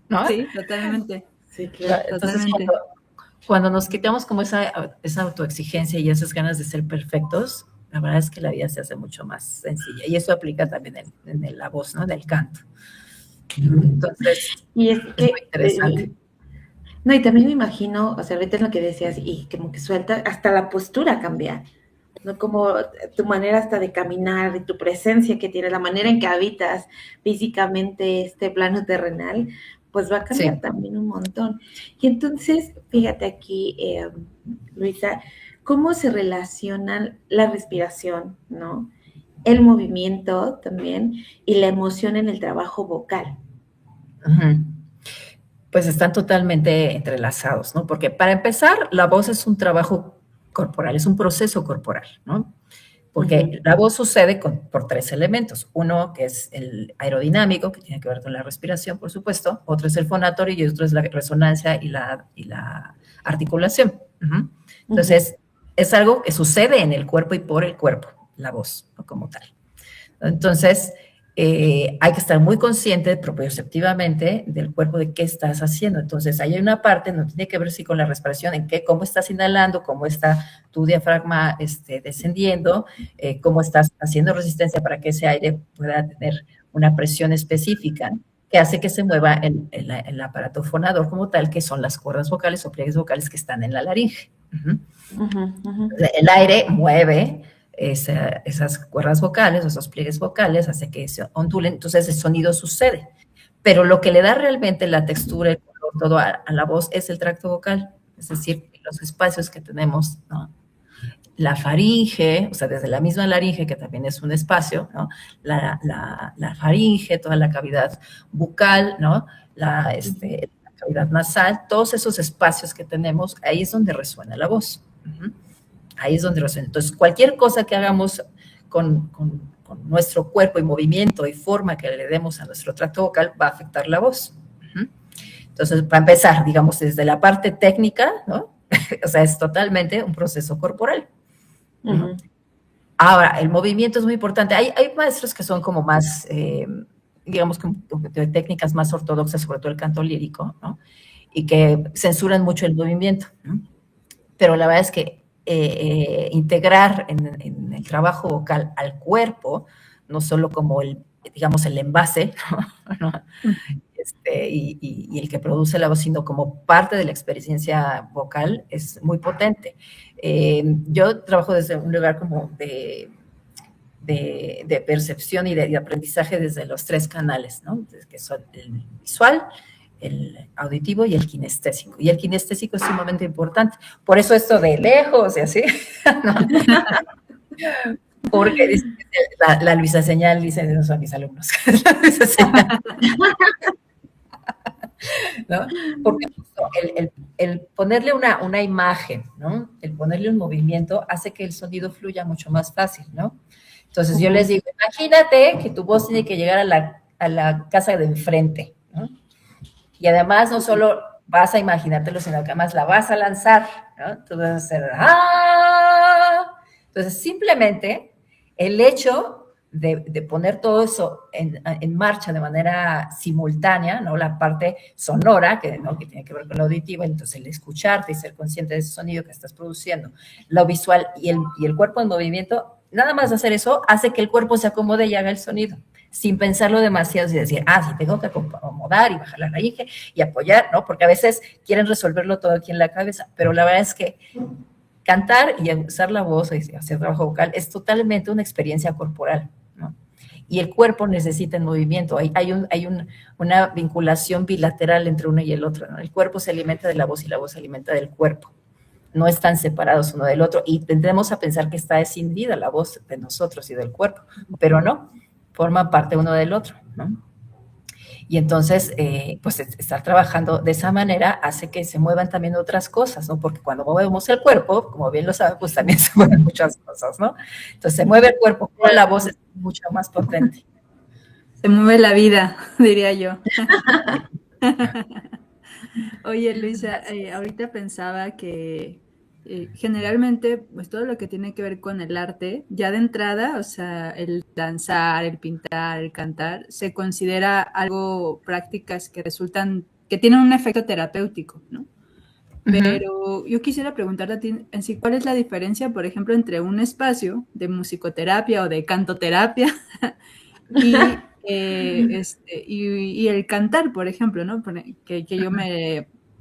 [SPEAKER 3] ¿no?
[SPEAKER 1] Sí, totalmente.
[SPEAKER 2] Sí, claro.
[SPEAKER 3] Entonces,
[SPEAKER 1] Totalmente.
[SPEAKER 3] cuando nos quitamos como esa autoexigencia y esas ganas de ser perfectos, la verdad es que la vida se hace mucho más sencilla. Y eso aplica también en la voz, ¿no? En el canto. Entonces,
[SPEAKER 2] Y es que,
[SPEAKER 3] muy interesante.
[SPEAKER 2] no, y también me imagino, o sea, ahorita es lo que decías, y como que suelta, hasta la postura cambia, ¿no? Como tu manera hasta de caminar, y tu presencia que tienes, la manera en que habitas físicamente este plano terrenal, pues va a cambiar también un montón. Y entonces, fíjate aquí, Luisa, cómo se relacionan la respiración, ¿no? El movimiento también y la emoción en el trabajo vocal.
[SPEAKER 3] Pues están totalmente entrelazados, ¿no? Porque para empezar, la voz es un trabajo corporal, es un proceso corporal, ¿no? Porque la voz sucede por tres elementos. Uno que es el aerodinámico, que tiene que ver con la respiración, por supuesto. Otro es el fonatorio y otro es la resonancia y la articulación. Entonces, es algo que sucede en el cuerpo y por el cuerpo, la voz, ¿no? Como tal. Entonces, hay que estar muy consciente proprioceptivamente del cuerpo de qué estás haciendo. Entonces, hay una parte, no tiene que ver si con la respiración, en qué, cómo estás inhalando, cómo está tu diafragma descendiendo, cómo estás haciendo resistencia para que ese aire pueda tener una presión específica que hace que se mueva el aparato fonador como tal, que son las cuerdas vocales o pliegues vocales que están en la laringe. El aire mueve esas cuerdas vocales, esos pliegues vocales, hace que se ondulen, entonces el sonido sucede. Pero lo que le da realmente la textura, el color, todo a la voz es el tracto vocal, es decir, los espacios que tenemos, ¿no? La faringe, o sea, desde la misma laringe, que también es un espacio, ¿no? La faringe, toda la cavidad bucal, ¿no? La cavidad nasal, todos esos espacios que tenemos, ahí es donde resuena la voz. Ahí es donde resuena. Entonces, cualquier cosa que hagamos con nuestro cuerpo y movimiento y forma que le demos a nuestro tracto vocal va a afectar la voz. Entonces, para empezar, digamos, desde la parte técnica, ¿no? O sea, es totalmente un proceso corporal. Ahora, el movimiento es muy importante. Hay maestros que son como más, digamos, de técnicas más ortodoxas, sobre todo el canto lírico, ¿no? Y que censuran mucho el movimiento, ¿no? Pero la verdad es que integrar en el trabajo vocal al cuerpo, no solo como digamos, el envase, ¿no? Y el que produce la voz, sino como parte de la experiencia vocal, es muy potente. Yo trabajo desde un lugar como de percepción y de aprendizaje desde los tres canales, ¿no? Que son el visual, el auditivo y el kinestésico. Y el kinestésico es sumamente importante. Por eso esto de lejos y así, ¿no? Porque la Luisa Señal, dicen esos son mis alumnos. La Luisa Señal. ¿No? Porque el ponerle una imagen, ¿no? El ponerle un movimiento hace que el sonido fluya mucho más fácil, ¿no? Entonces yo les digo, imagínate que tu voz tiene que llegar a la casa de enfrente, ¿no? Y además no solo vas a imaginártelo, sino que además la vas a lanzar, ¿no? Tú vas a hacer ¡ah! Entonces simplemente el hecho de poner todo eso en marcha de manera simultánea, ¿no? La parte sonora, ¿no? Que tiene que ver con lo auditivo, entonces el escucharte y ser consciente de ese sonido que estás produciendo, lo visual y el cuerpo en movimiento, nada más hacer eso hace que el cuerpo se acomode y haga el sonido, sin pensarlo demasiado y decir, sí, tengo que acomodar y bajar la raíz y apoyar, ¿no? Porque a veces quieren resolverlo todo aquí en la cabeza, pero la verdad es que cantar y usar la voz y hacer trabajo vocal es totalmente una experiencia corporal, ¿no? Y el cuerpo necesita el movimiento. Hay una vinculación bilateral entre uno y el otro, ¿no? El cuerpo se alimenta de la voz y la voz se alimenta del cuerpo. No están separados uno del otro y tendemos a pensar que está escindida la voz de nosotros y del cuerpo, pero no, forman parte uno del otro, ¿no? Y entonces, pues estar trabajando de esa manera hace que se muevan también otras cosas, ¿no? Porque cuando movemos el cuerpo, como bien lo saben, pues también se mueven muchas cosas, ¿no? Entonces se mueve el cuerpo, pero la voz es mucho más potente.
[SPEAKER 1] Se mueve la vida, diría yo. Oye, Luisa, ahorita pensaba que generalmente, pues todo lo que tiene que ver con el arte, ya de entrada, o sea, el danzar, el pintar, el cantar, se considera algo prácticas que resultan, que tienen un efecto terapéutico, ¿no? Pero yo quisiera preguntarte a ti, en sí, ¿cuál es la diferencia, por ejemplo, entre un espacio de musicoterapia o de cantoterapia y, y el cantar, por ejemplo, ¿no? Que yo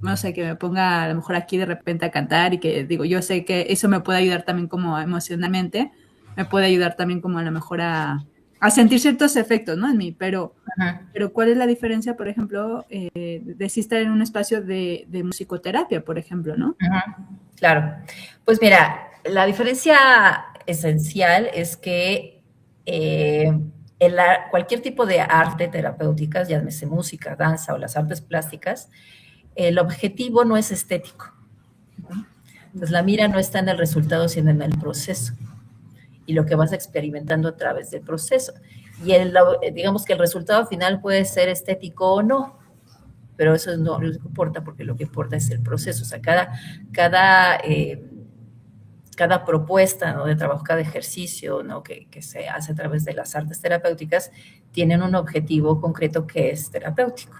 [SPEAKER 1] no sé, que me ponga a lo mejor aquí de repente a cantar y que digo, yo sé que eso me puede ayudar también como emocionalmente, me puede ayudar también como a lo mejor a sentir ciertos efectos, ¿no? En mí, pero ¿cuál es la diferencia, por ejemplo, de si estar en un espacio de musicoterapia, por ejemplo, ¿no?
[SPEAKER 3] Claro. Pues mira, la diferencia esencial es que cualquier tipo de arte terapéutica, llámese música, danza o las artes plásticas, el objetivo no es estético. Entonces la mira no está en el resultado, sino en el proceso y lo que vas experimentando a través del proceso. Y digamos que el resultado final puede ser estético o no, pero eso no lo que importa, porque lo que importa es el proceso. O sea, cada propuesta, ¿no?, de trabajo, cada ejercicio, ¿no?, que se hace a través de las artes terapéuticas, tienen un objetivo concreto que es terapéutico.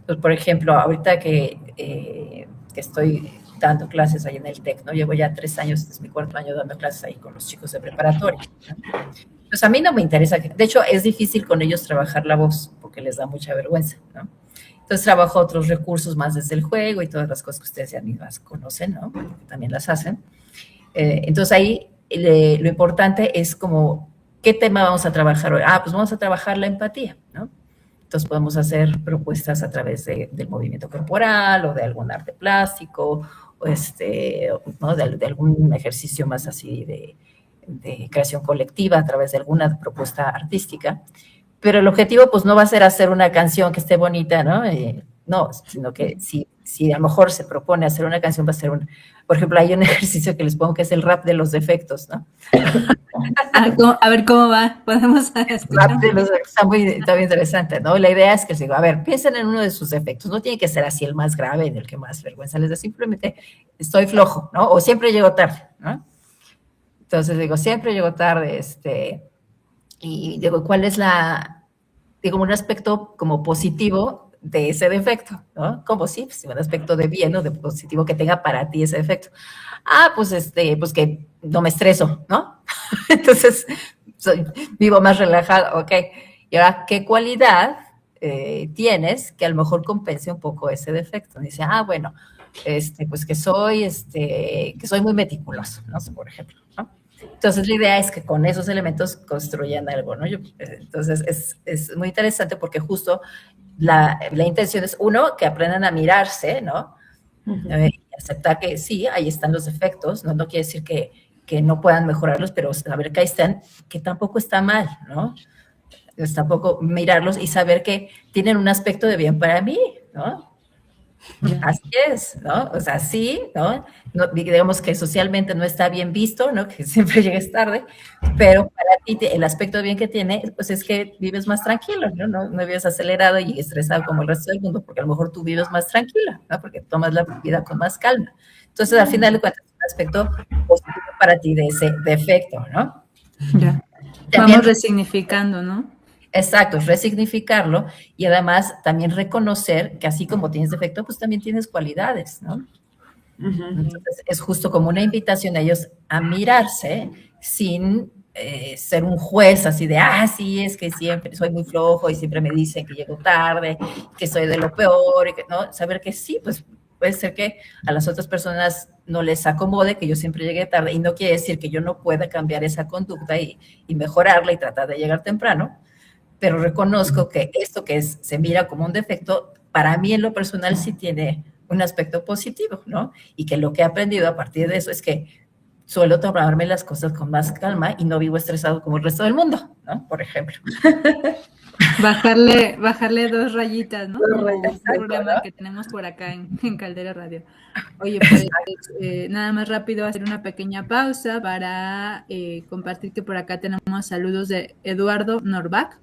[SPEAKER 3] Entonces, por ejemplo, ahorita que estoy dando clases ahí en el TEC, ¿no? Llevo ya 3 años, este es mi 4º año dando clases ahí con los chicos de preparatoria, ¿no? Pues a mí no me interesa, de hecho es difícil con ellos trabajar la voz, porque les da mucha vergüenza, ¿no? Entonces trabajo otros recursos más desde el juego y todas las cosas que ustedes ya mismas conocen, ¿no?, que también las hacen. Entonces ahí lo importante es como, ¿qué tema vamos a trabajar hoy? Pues vamos a trabajar la empatía, ¿no? Entonces podemos hacer propuestas a través del movimiento corporal o de algún arte plástico, o ¿no?, de algún ejercicio más así de creación colectiva a través de alguna propuesta artística. Pero el objetivo pues no va a ser hacer una canción que esté bonita, ¿no? No, sino que si a lo mejor se propone hacer una canción, va a ser por ejemplo, hay un ejercicio que les pongo que es el rap de los defectos, ¿no?
[SPEAKER 1] A ver cómo va, podemos escuchar.
[SPEAKER 3] Rap de los defectos está muy interesante, ¿no? La idea es que les digo, a ver, piensen en uno de sus defectos, no tiene que ser así el más grave, en el que más vergüenza les da, simplemente estoy flojo, ¿no? O siempre llego tarde, ¿no? Entonces digo, siempre llego tarde, y digo, ¿cuál es digo, un aspecto como positivo de ese defecto, ¿no? Como si, pues, un aspecto de bien o de positivo que tenga para ti ese defecto. Pues que no me estreso, ¿no? Entonces, vivo más relajado, ok. Y ahora, ¿qué cualidad tienes que a lo mejor compense un poco ese defecto? Dice, bueno, pues que soy muy meticuloso, ¿no? Por ejemplo, ¿no? Entonces, la idea es que con esos elementos construyan algo, ¿no? Entonces, es muy interesante porque justo la intención es, uno, que aprendan a mirarse, ¿no? Aceptar que sí, ahí están los defectos, ¿no? No quiere decir que no puedan mejorarlos, pero saber que ahí están, que tampoco está mal, ¿no? Entonces, tampoco mirarlos y saber que tienen un aspecto de bien para mí, ¿no? Así es, ¿no? O sea, sí, ¿no? Digamos que socialmente no está bien visto, ¿no? Que siempre llegues tarde, pero para ti el aspecto bien que tiene, pues es que vives más tranquilo, ¿no? No vives acelerado y estresado como el resto del mundo, porque a lo mejor tú vives más tranquila, ¿no? Porque tomas la vida con más calma. Entonces, al final de cuentas, es un aspecto positivo para ti de ese defecto, ¿no?
[SPEAKER 1] Ya. Vamos resignificando, ¿no?
[SPEAKER 3] Exacto, es resignificarlo y además también reconocer que así como tienes defecto, pues también tienes cualidades, ¿no? Entonces es justo como una invitación a ellos a mirarse sin ser un juez así de, sí, es que siempre soy muy flojo y siempre me dicen que llego tarde, que soy de lo peor, y que, ¿no? Saber que sí, pues puede ser que a las otras personas no les acomode que yo siempre llegue tarde y no quiere decir que yo no pueda cambiar esa conducta y mejorarla y tratar de llegar temprano, pero reconozco que esto que se mira como un defecto, para mí en lo personal sí tiene un aspecto positivo, ¿no? Y que lo que he aprendido a partir de eso es que suelo tomarme las cosas con más calma y no vivo estresado como el resto del mundo, ¿no? Por ejemplo.
[SPEAKER 1] Bajarle 2 rayitas, ¿no?
[SPEAKER 2] 2 rayitas,
[SPEAKER 1] Un programa
[SPEAKER 3] ¿no?
[SPEAKER 1] que tenemos por acá en Caldera Radio. Oye, pues nada más rápido hacer una pequeña pausa para compartir que por acá tenemos saludos de Eduardo Norbach.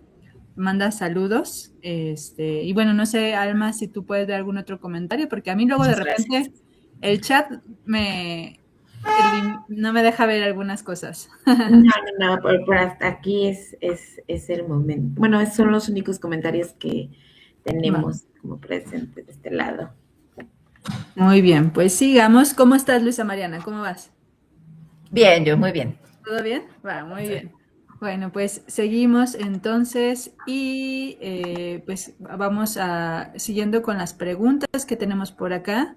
[SPEAKER 1] Manda saludos. Y bueno, no sé, Alma, si tú puedes dar algún otro comentario, porque a mí luego de repente
[SPEAKER 3] Gracias.
[SPEAKER 1] el chat no me deja ver algunas cosas.
[SPEAKER 2] No, por hasta aquí es el momento. Bueno, esos son los únicos comentarios que tenemos como presentes de este lado.
[SPEAKER 1] Muy bien, pues sigamos. ¿Cómo estás, Luisa Mariana? ¿Cómo vas?
[SPEAKER 3] Bien, yo muy bien.
[SPEAKER 1] ¿Todo bien? Va, muy bien. Bueno, pues seguimos entonces y pues vamos siguiendo con las preguntas que tenemos por acá.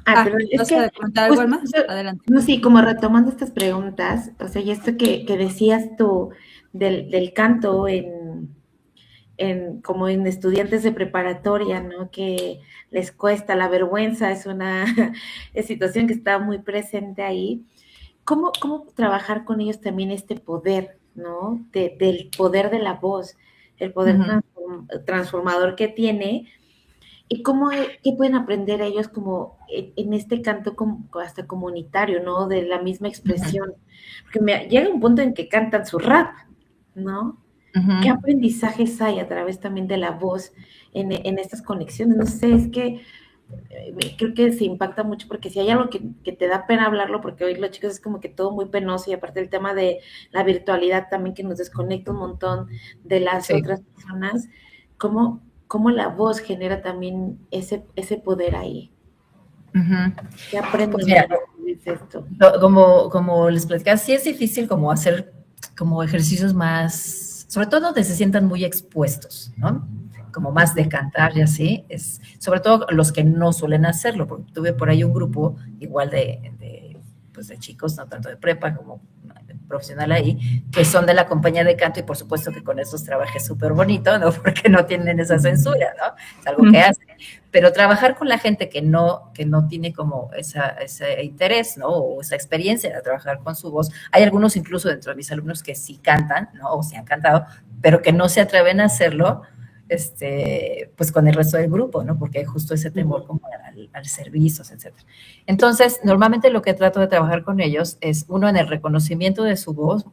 [SPEAKER 2] Perdón, es
[SPEAKER 1] ¿vas
[SPEAKER 2] que
[SPEAKER 1] a comentar algo, Alma? Adelante.
[SPEAKER 2] no, sí, como retomando estas preguntas, o sea, y esto que decías tú del canto como en estudiantes de preparatoria, ¿no? Que les cuesta, la vergüenza es una situación que está muy presente ahí. ¿Cómo trabajar con ellos también este poder, ¿no? Del poder de la voz, el poder transformador que tiene, y qué pueden aprender ellos como en este canto como hasta comunitario, ¿no? De la misma expresión. Porque llega un punto en que cantan su rap, ¿no? ¿Qué aprendizajes hay a través también de la voz en estas conexiones? No sé, es que creo que se impacta mucho porque si hay algo que te da pena hablarlo, porque hoy los chicos es como que todo muy penoso y aparte el tema de la virtualidad también que nos desconecta un montón de las otras personas, ¿cómo la voz genera también ese poder ahí? ¿Qué aprenden
[SPEAKER 3] Pues mira,
[SPEAKER 2] esto?
[SPEAKER 3] como les platicaba, sí es difícil como hacer como ejercicios más, sobre todo donde se sientan muy expuestos, ¿no? Como más de cantar y así, sobre todo los que no suelen hacerlo, porque tuve por ahí un grupo igual pues de chicos, no tanto de prepa como profesional ahí, que son de la compañía de canto y por supuesto que con esos trabajé súper bonito, ¿no? Porque no tienen esa censura, ¿no? Es algo que hacen. Pero trabajar con la gente que no tiene como ese interés, ¿no? O esa experiencia de trabajar con su voz. Hay algunos incluso dentro de mis alumnos que sí cantan, ¿no? O sí han cantado, pero que no se atreven a hacerlo, pues con el resto del grupo, ¿no? Porque hay justo ese temor como al servicios, etcétera. Entonces, normalmente lo que trato de trabajar con ellos es, uno, en el reconocimiento de su voz,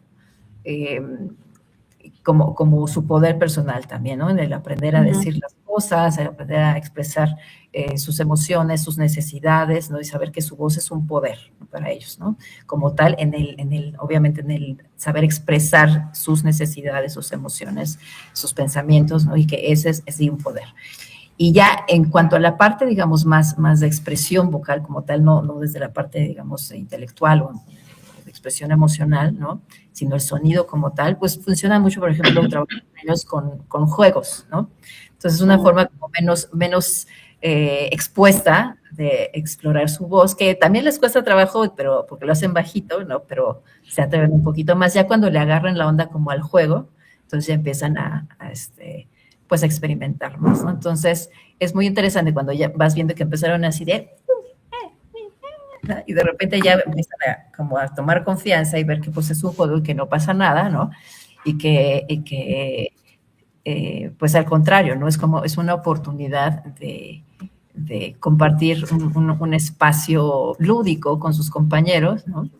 [SPEAKER 3] como su poder personal también, ¿no? En el aprender a decir las cosas, el aprender a expresar sus emociones, sus necesidades, ¿no? Y saber que su voz es un poder, ¿no? Para ellos, ¿no? Como tal, obviamente en el saber expresar sus necesidades, sus emociones, sus pensamientos, ¿no? Y que ese es un poder. Y ya en cuanto a la parte, digamos, más de expresión vocal como tal, no desde la parte, digamos, intelectual o de expresión emocional, ¿no? Sino el sonido como tal, pues funciona mucho, por ejemplo, trabajar con ellos con juegos, ¿no? Entonces, es una forma como menos expuesta de explorar su voz, que también les cuesta trabajo, pero porque lo hacen bajito, ¿no? Pero se atreven un poquito más. Ya cuando le agarran la onda como al juego, entonces ya empiezan pues a experimentar más, ¿no? Entonces, es muy interesante cuando ya vas viendo que empezaron así de... y de repente ya empiezan como a tomar confianza y ver que pues es un juego y que no pasa nada, ¿no? Y que pues al contrario, ¿no? Es una oportunidad de compartir un espacio lúdico con sus compañeros, ¿no?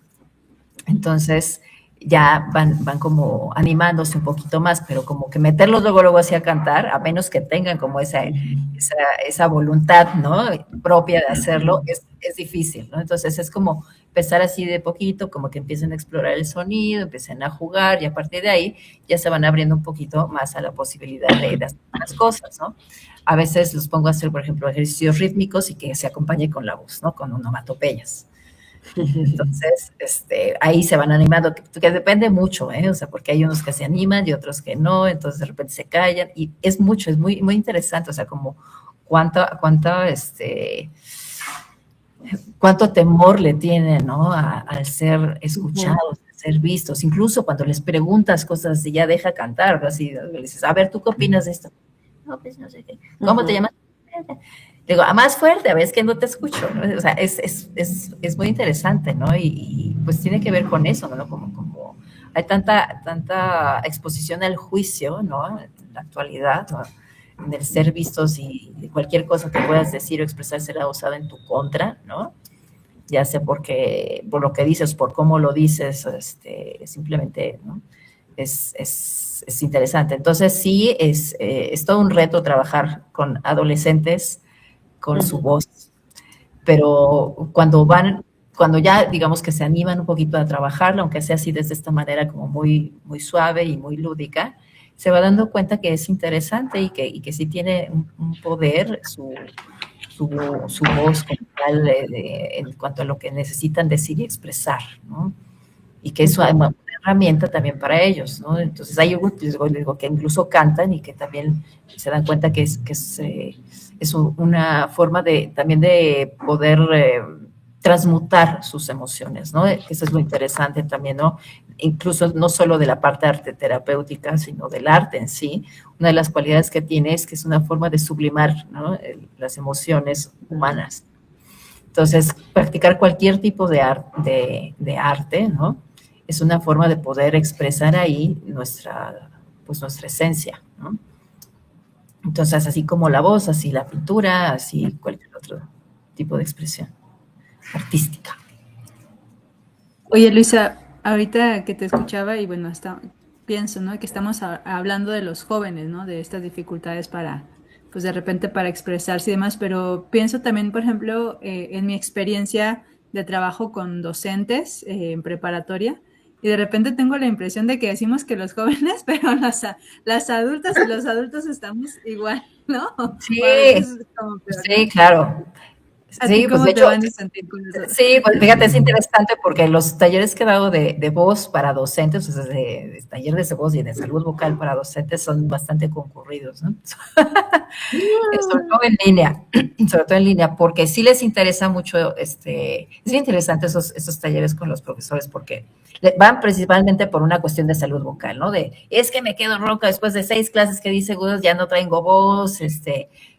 [SPEAKER 3] Entonces ya van como animándose un poquito más, pero como que meterlos luego así a cantar, a menos que tengan como esa voluntad, ¿no? Propia de hacerlo, es difícil, ¿no? Entonces es como empezar así de poquito, como que empiecen a explorar el sonido, empiecen a jugar y a partir de ahí ya se van abriendo un poquito más a la posibilidad de hacer las cosas, ¿no? A veces los pongo a hacer, por ejemplo, ejercicios rítmicos y que se acompañe con la voz, ¿no? Con onomatopeyas. Entonces, ahí se van animando, que depende mucho, o sea, porque hay unos que se animan y otros que no, entonces de repente se callan, y es muy, muy interesante, o sea, como cuánto temor le tienen, ¿no? Al ser escuchados, a ser vistos. Incluso cuando les preguntas cosas y ya deja cantar, así, le dices, a ver, ¿tú qué opinas de esto? No, pues no sé qué. ¿Cómo te llamas? Digo, a más fuerte, a ver, es que no te escucho, ¿no? O sea, es muy interesante, ¿no? Pues tiene que ver con eso, ¿no? Como hay tanta exposición al juicio, ¿no? En la actualidad, ¿no? En el ser vistos y cualquier cosa que puedas decir o expresar será usada en tu contra, ¿no? Ya sea por lo que dices, por cómo lo dices, simplemente, ¿no? Es interesante. Entonces, sí, es todo un reto trabajar con adolescentes, con su voz, pero cuando ya digamos que se animan un poquito a trabajarla, aunque sea así desde esta manera como muy, muy suave y muy lúdica, se va dando cuenta que es interesante y que sí tiene un poder su voz como tal, en cuanto a lo que necesitan decir y expresar, ¿no? Y que es una herramienta también para ellos, ¿no? Entonces hay grupos, digo, que incluso cantan y que también se dan cuenta que es una forma también de poder transmutar sus emociones, ¿no? Que eso es lo interesante también, ¿no? Incluso no solo de la parte arte terapéutica, sino del arte en sí. Una de las cualidades que tiene es que es una forma de sublimar, ¿no? Las emociones humanas. Entonces, practicar cualquier tipo de arte, ¿no? Es una forma de poder expresar ahí nuestra esencia, ¿no? Entonces, así como la voz, así la pintura, así cualquier otro tipo de expresión artística.
[SPEAKER 1] Oye, Luisa, ahorita que te escuchaba y bueno, pienso, ¿no? Que estamos hablando de los jóvenes, ¿no? De estas dificultades pues de repente para expresarse y demás, pero pienso también, por ejemplo, en mi experiencia de trabajo con docentes en preparatoria y de repente tengo la impresión de que decimos que los jóvenes, pero las adultas y los adultos estamos igual, ¿no?
[SPEAKER 3] Sí,
[SPEAKER 1] O a veces es como peor,
[SPEAKER 3] sí,
[SPEAKER 1] ¿no?
[SPEAKER 3] claro.
[SPEAKER 1] ¿A ti
[SPEAKER 3] Sí, pues de
[SPEAKER 1] cómo te
[SPEAKER 3] hecho,
[SPEAKER 1] van a sentir con eso?
[SPEAKER 3] sí, pues fíjate, es interesante porque los talleres que he dado de voz para docentes, o sea, de taller de voz y de salud vocal para docentes son bastante concurridos, ¿no? Sobre todo en línea, sobre todo en línea, porque sí les interesa mucho, es bien interesante esos talleres con los profesores, porque van principalmente por una cuestión de salud vocal, ¿no? Es que me quedo ronca después de 6 clases que di seguros, ya no traigo voz,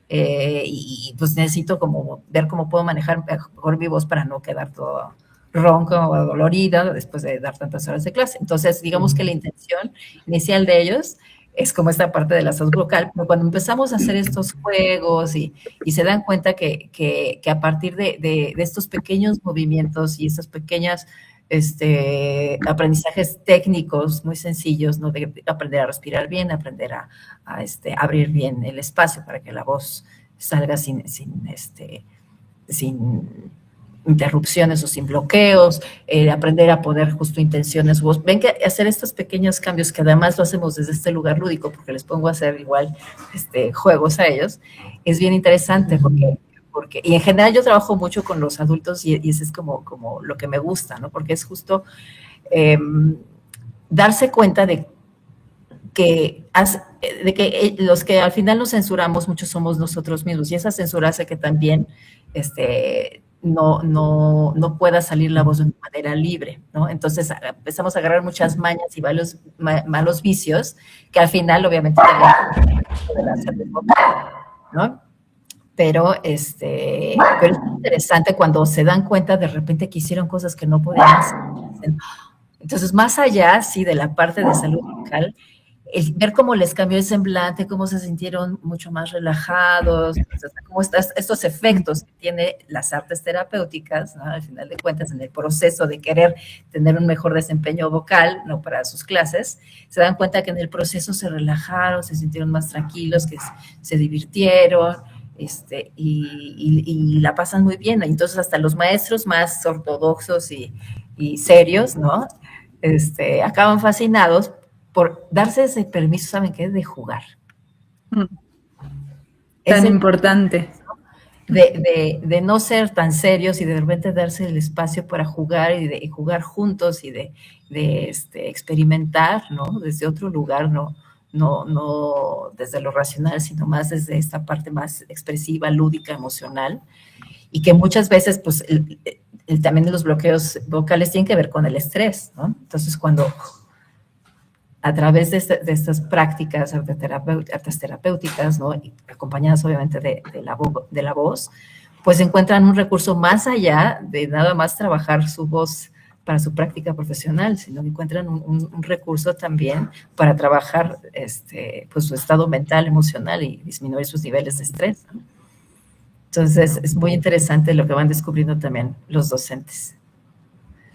[SPEAKER 3] y pues necesito como ver cómo puedo manejar mejor mi voz para no quedar todo ronco o dolorida después de dar tantas horas de clase. Entonces, digamos que la intención inicial de ellos es como esta parte de la salud vocal, pero cuando empezamos a hacer estos juegos y se dan cuenta que a partir de estos pequeños movimientos y esas pequeñas aprendizajes técnicos muy sencillos, ¿no? De aprender a respirar bien, aprender a abrir bien el espacio para que la voz salga sin interrupciones o sin bloqueos, aprender a poner justo intenciones. Ven que hacer estos pequeños cambios, que además lo hacemos desde este lugar lúdico, porque les pongo a hacer igual juegos a ellos, es bien interesante y en general yo trabajo mucho con los adultos y ese es como lo que me gusta, ¿no? Porque es justo darse cuenta de que los que al final nos censuramos mucho somos nosotros mismos y esa censura hace que también no pueda salir la voz de una manera libre, ¿no? Entonces empezamos a agarrar muchas mañas y malos vicios que al final obviamente ¿no? Pero es interesante cuando se dan cuenta de repente que hicieron cosas que no podían hacer. Entonces, más allá, sí, de la parte de salud mental, el ver cómo les cambió el semblante, cómo se sintieron mucho más relajados, cómo estos efectos que tiene las artes terapéuticas, ¿no? Al final de cuentas, en el proceso de querer tener un mejor desempeño vocal, ¿no? Para sus clases, se dan cuenta que en el proceso se relajaron, se sintieron más tranquilos, que se divirtieron, y la pasan muy bien. Entonces, hasta los maestros más ortodoxos y serios, ¿no? Acaban fascinados por darse ese permiso, ¿saben qué? De jugar.
[SPEAKER 1] Tan importante.
[SPEAKER 3] De no ser tan serios y de repente darse el espacio para jugar y jugar juntos y de experimentar, ¿no? Desde otro lugar, ¿no? no desde lo racional, sino más desde esta parte más expresiva, lúdica, emocional, y que muchas veces, pues, también los bloqueos vocales tienen que ver con el estrés, ¿no? Entonces, cuando a través de estas prácticas artes terapéuticas, ¿no? Y acompañadas obviamente de la voz, pues encuentran un recurso más allá de nada más trabajar su voz para su práctica profesional, sino que encuentran un recurso también para trabajar pues su estado mental, emocional y disminuir sus niveles de estrés, ¿no? Entonces, es muy interesante lo que van descubriendo también los docentes.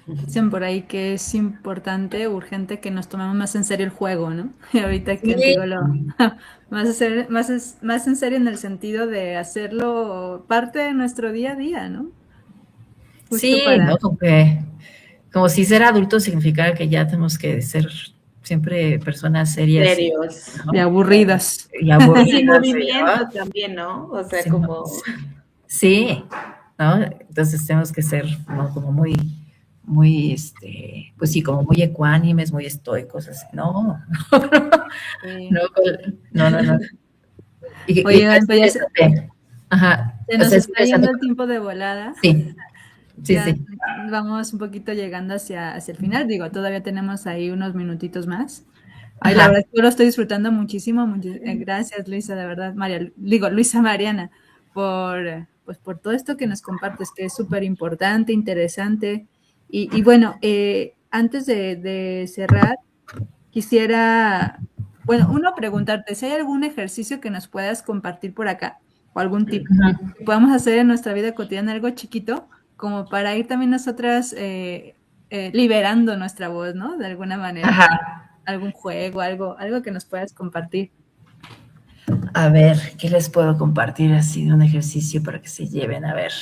[SPEAKER 1] Dicen por ahí que es importante, urgente, que nos tomemos más en serio el juego, ¿no? Y ahorita que
[SPEAKER 3] Sí.
[SPEAKER 1] contigo más en serio en el sentido de hacerlo parte de nuestro día a día, ¿no? Justo
[SPEAKER 3] Sí,
[SPEAKER 1] para...
[SPEAKER 3] ¿no? Como si ser adulto significara que ya tenemos que ser siempre personas serias.
[SPEAKER 2] Serios.
[SPEAKER 3] ¿no?
[SPEAKER 1] Y aburridas.
[SPEAKER 3] Y aburridas.
[SPEAKER 2] Sin movimiento
[SPEAKER 3] ¿no?
[SPEAKER 2] también, ¿no? O sea,
[SPEAKER 3] Sí,
[SPEAKER 2] como...
[SPEAKER 3] Sí, ¿no? Entonces tenemos que ser, ¿no? Como muy, pues sí, como muy ecuánimes, muy estoicos, así, no, no.
[SPEAKER 1] Oye, pues
[SPEAKER 3] Ajá.
[SPEAKER 1] se nos está yendo el tiempo de volada.
[SPEAKER 3] Sí.
[SPEAKER 1] Ya vamos un poquito llegando hacia el final. Digo, todavía tenemos ahí unos minutitos más. Ay, la verdad es que yo lo estoy disfrutando muchísimo. Gracias, Luisa, de verdad, Luisa Mariana, pues por todo esto que nos compartes, que es súper importante, interesante. Y bueno, antes de cerrar, quisiera, bueno, preguntarte si hay algún ejercicio que nos puedas compartir por acá, o algún tip que podamos hacer en nuestra vida cotidiana, algo chiquito, como para ir también nosotras liberando nuestra voz, ¿no? De alguna manera.
[SPEAKER 3] Ajá.
[SPEAKER 1] Algún juego, algo que nos puedas compartir.
[SPEAKER 3] A ver, ¿qué les puedo compartir así de un ejercicio para que se lleven? A ver.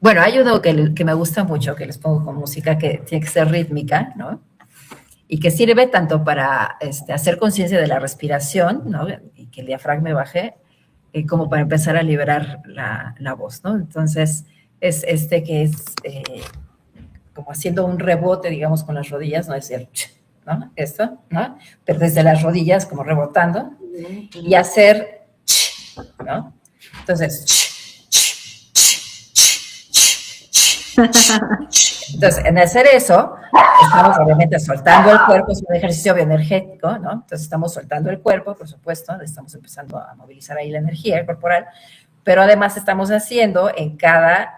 [SPEAKER 3] Bueno, hay uno que me gusta mucho, que les pongo con música, que tiene que ser rítmica, ¿no? Y que sirve tanto para hacer conciencia de la respiración, ¿no? Y que el diafragma baje, como para empezar a liberar la voz, ¿no? Entonces, es que es como haciendo un rebote, digamos, con las rodillas, ¿no? Es decir, ¿no? Esto, ¿no? Pero desde las rodillas, como rebotando, y hacer, ¿no? Entonces, en hacer eso, estamos obviamente soltando el cuerpo, es un ejercicio bioenergético, ¿no? Entonces estamos soltando el cuerpo, por supuesto, estamos empezando a movilizar ahí la energía corporal, pero además estamos haciendo en cada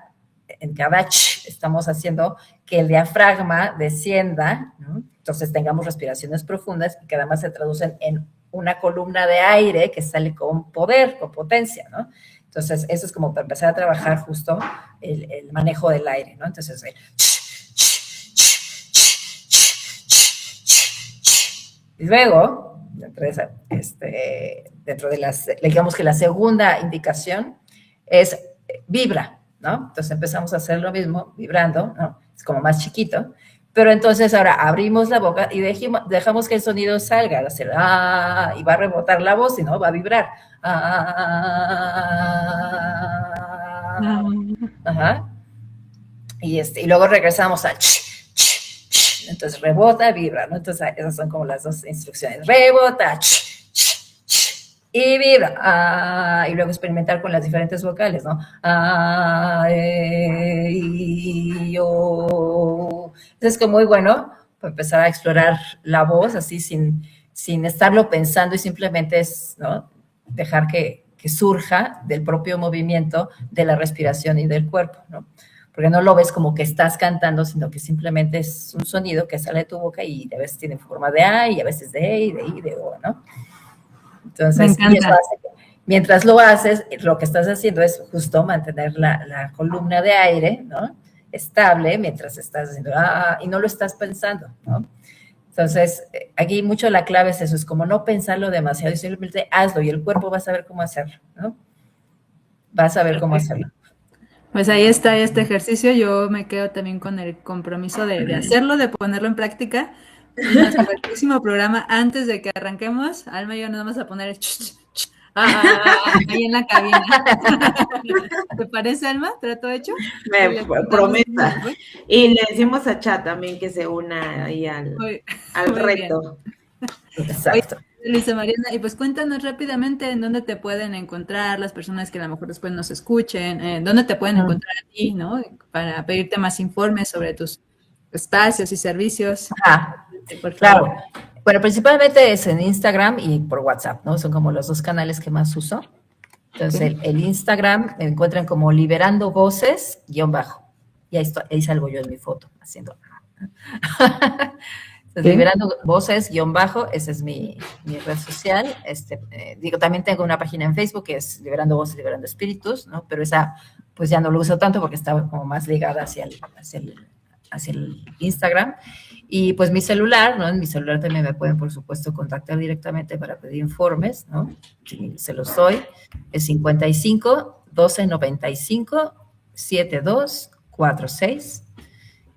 [SPEAKER 3] estamos haciendo que el diafragma descienda, ¿no? Entonces tengamos respiraciones profundas y que además se traducen en una columna de aire que sale con poder, con potencia, ¿no? Entonces, eso es como para empezar a trabajar justo el manejo del aire, ¿no? Entonces, y luego, dentro de digamos que la segunda indicación es vibra, ¿no? Entonces empezamos a hacer lo mismo, vibrando, ¿no? Es como más chiquito, pero entonces ahora abrimos la boca y dejamos que el sonido salga, hacer y va a rebotar la voz y no va a vibrar. Ajá. Y luego regresamos al entonces rebota, vibra, ¿no? Entonces esas son como las dos instrucciones, rebota, y vibra, y luego experimentar con las diferentes vocales, ¿no? Entonces es como muy bueno para empezar a explorar la voz así sin estarlo pensando y simplemente es, ¿no? Dejar que surja del propio movimiento de la respiración y del cuerpo, ¿no? Porque no lo ves como que estás cantando, sino que simplemente es un sonido que sale de tu boca y a veces tiene forma de A y a veces de E y de I, de O, ¿no? Entonces, mientras lo haces, lo que estás haciendo es justo mantener la columna de aire, ¿no? Estable mientras estás haciendo y no lo estás pensando, ¿no? Entonces, aquí mucho la clave es eso, es como no pensarlo demasiado y simplemente hazlo y el cuerpo va a saber cómo hacerlo, ¿no? Va a saber cómo hacerlo.
[SPEAKER 1] Pues ahí está este ejercicio. Yo me quedo también con el compromiso de hacerlo, de ponerlo en práctica. Nuestro próximo programa, antes de que arranquemos, Alma y yo nos vamos a poner ahí en la cabina. ¿Te parece, Alma? ¿Trato hecho?
[SPEAKER 2] Me prometa. Y le decimos a Chat también que se una ahí al reto.
[SPEAKER 3] Exacto.
[SPEAKER 1] Luisa Mariana, y pues cuéntanos rápidamente en dónde te pueden encontrar las personas que a lo mejor después nos escuchen, dónde te pueden
[SPEAKER 3] Ujú.
[SPEAKER 1] encontrar a ti, ¿no? Para pedirte más informes sobre tus espacios y servicios.
[SPEAKER 3] Ajá,
[SPEAKER 1] Por favor.
[SPEAKER 3] claro. Bueno, principalmente es en Instagram y por WhatsApp, ¿no? Son como los dos canales que más uso. Entonces,
[SPEAKER 1] Ok.
[SPEAKER 3] el Instagram me encuentran como Liberando Voces, guión bajo. Y ahí salgo yo en mi foto haciendo. Entonces,
[SPEAKER 1] Ok.
[SPEAKER 3] Liberando Voces, guión bajo, esa es mi red social. Digo, también tengo una página en Facebook que es Liberando Voces, Liberando Espíritus, ¿no? Pero esa, pues ya no lo uso tanto porque estaba como más ligada hacia el Instagram. Y pues mi celular, ¿no? En mi celular también me pueden, por supuesto, contactar directamente para pedir informes, ¿no? Si se los doy. Es 55 12 95 72 46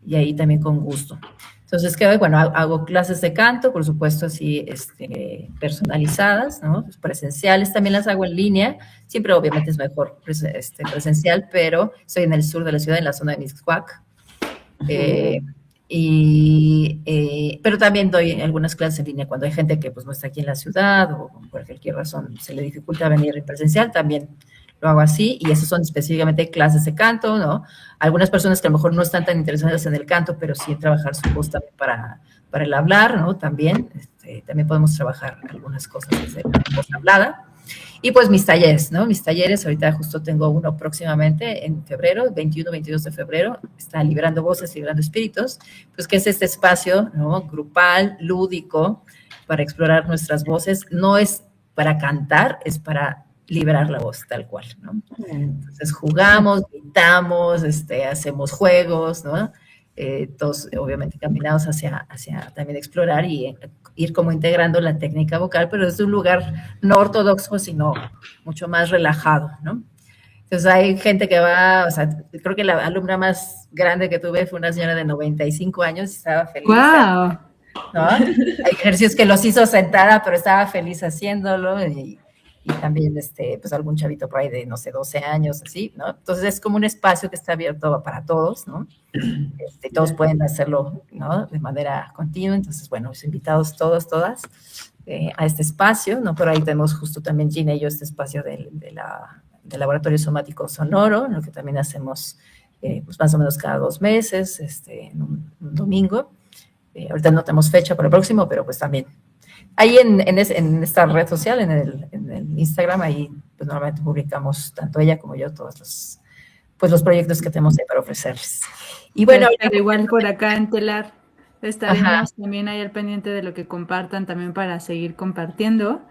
[SPEAKER 3] y ahí también con gusto. Entonces, que bueno, hago clases de canto, por supuesto, así personalizadas, ¿no? Pues presenciales, también las hago en línea. Siempre, obviamente, es mejor presencial, pero estoy en el sur de la ciudad, en la zona de Mixcoac. Eh, pero también doy algunas clases en línea cuando hay gente que pues no está aquí en la ciudad o por cualquier razón se le dificulta venir en presencial, también lo hago así y esas son específicamente clases de canto, ¿no? Algunas personas que a lo mejor no están tan interesadas en el canto, pero sí en trabajar su voz también para el hablar, ¿no? También podemos trabajar algunas cosas desde la voz hablada. Y pues mis talleres, ¿no? Mis talleres, ahorita justo tengo uno próximamente en febrero, 21, 22 de febrero, está Liberando Voces, Liberando Espíritus, pues que es este espacio, ¿no? Grupal, lúdico, para explorar nuestras voces. No es para cantar, es para liberar la voz, tal cual, ¿no? Entonces jugamos, gritamos, hacemos juegos, ¿no? Todos obviamente caminados hacia también explorar y ir como integrando la técnica vocal, pero desde un lugar no ortodoxo, sino mucho más relajado, ¿no? Entonces hay gente que va, o sea, creo que la alumna más grande que tuve fue una señora de 95 años y estaba feliz,
[SPEAKER 1] ¡Wow!
[SPEAKER 3] ¿no? Hay ejercicios que los hizo sentada, pero estaba feliz haciéndolo y también, pues algún chavito por ahí de, no sé, 12 años, así, ¿no? Entonces es como un espacio que está abierto para todos, ¿no? Todos pueden hacerlo, ¿no? De manera continua, entonces, bueno, los invitados todos, todas, a este espacio, ¿no? Por ahí tenemos justo también Gina y yo este espacio del laboratorio somático sonoro, ¿no? Que también hacemos, pues más o menos cada 2 meses, en un domingo. Ahorita no tenemos fecha para el próximo, pero pues también. Ahí en esta red social, en el Instagram, ahí pues normalmente publicamos tanto ella como yo todos los proyectos que tenemos ahí para ofrecerles. Y bueno,
[SPEAKER 1] Perfecto, igual por acá en Telar
[SPEAKER 3] ajá,
[SPEAKER 1] estaremos también ahí al pendiente de lo que compartan también para seguir compartiendo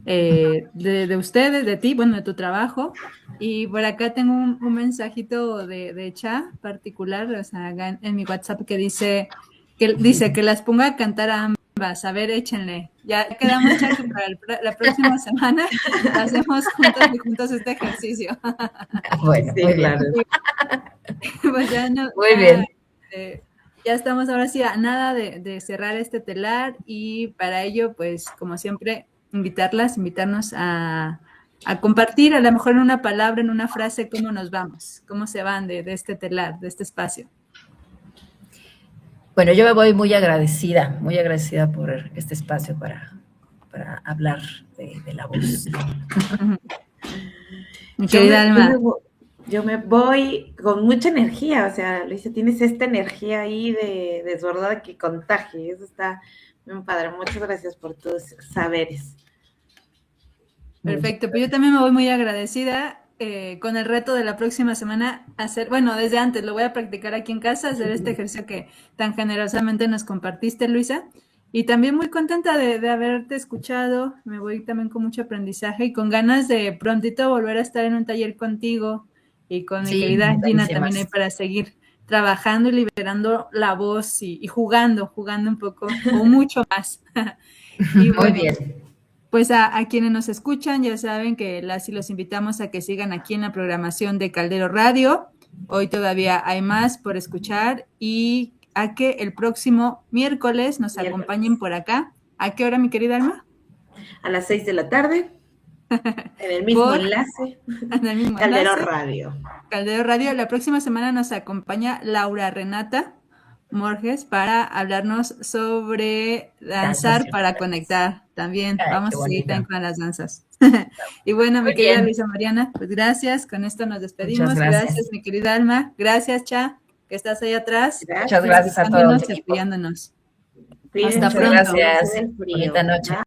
[SPEAKER 1] de ustedes, de ti, bueno, de tu trabajo. Y por acá tengo un mensajito de chat particular, o sea, en mi WhatsApp dice que las ponga a cantar a ambas. A ver, échenle. Ya quedamos, Cha, que para la próxima semana hacemos juntas y juntos este ejercicio.
[SPEAKER 3] bueno,
[SPEAKER 2] Sí,
[SPEAKER 3] muy bien.
[SPEAKER 2] claro.
[SPEAKER 1] Pues ya no,
[SPEAKER 3] Muy bien.
[SPEAKER 1] ya estamos ahora sí a nada de cerrar este telar y para ello, pues como siempre, invitarnos a compartir, a lo mejor en una palabra, en una frase, cómo nos vamos, cómo se van de este telar, de este espacio.
[SPEAKER 3] Bueno, yo me voy muy agradecida por este espacio para hablar de la voz.
[SPEAKER 1] Mi
[SPEAKER 2] Yo
[SPEAKER 1] querida
[SPEAKER 2] me, yo, me,
[SPEAKER 1] Alma,
[SPEAKER 2] vo- yo me voy con mucha energía, o sea, Luisa, tienes esta energía ahí de desbordada que contagie, eso está muy padre. Muchas gracias por tus saberes.
[SPEAKER 1] perfecto. Pues yo también me voy muy agradecida con el reto de la próxima semana hacer, bueno, desde antes lo voy a practicar aquí en casa, hacer este ejercicio que tan generosamente nos compartiste, Luisa. Y también muy contenta de haberte escuchado. Me voy también con mucho aprendizaje y con ganas de prontito volver a estar en un taller contigo y con mi
[SPEAKER 3] Sí,
[SPEAKER 1] querida Gina también ahí
[SPEAKER 3] buenísimas.
[SPEAKER 1] para seguir trabajando y liberando la voz y jugando un poco o mucho más. Y
[SPEAKER 3] Muy
[SPEAKER 1] bueno,
[SPEAKER 3] bien.
[SPEAKER 1] pues a quienes nos escuchan ya saben que las y los invitamos a que sigan aquí en la programación de Caldero Radio. Hoy todavía hay más por escuchar y a que el próximo miércoles nos acompañen por acá. ¿A qué hora, mi querida Alma?
[SPEAKER 2] A las 6 de la tarde, en el mismo
[SPEAKER 1] Por
[SPEAKER 2] enlace,
[SPEAKER 1] en el mismo
[SPEAKER 2] Caldero
[SPEAKER 1] enlace,
[SPEAKER 2] Radio.
[SPEAKER 1] Caldero Radio. La próxima semana nos acompaña Laura Renata Morges para hablarnos sobre danzar para conectar. También vamos a seguir también con las danzas. Y bueno, mi querida Luisa Mariana, pues gracias. Con esto nos despedimos. Gracias, mi querida Alma. Gracias, Cha, que estás ahí atrás.
[SPEAKER 3] Muchas gracias a todos.
[SPEAKER 1] Apoyándonos.
[SPEAKER 2] Hasta
[SPEAKER 1] pronto.
[SPEAKER 3] Gracias. Bonita noche.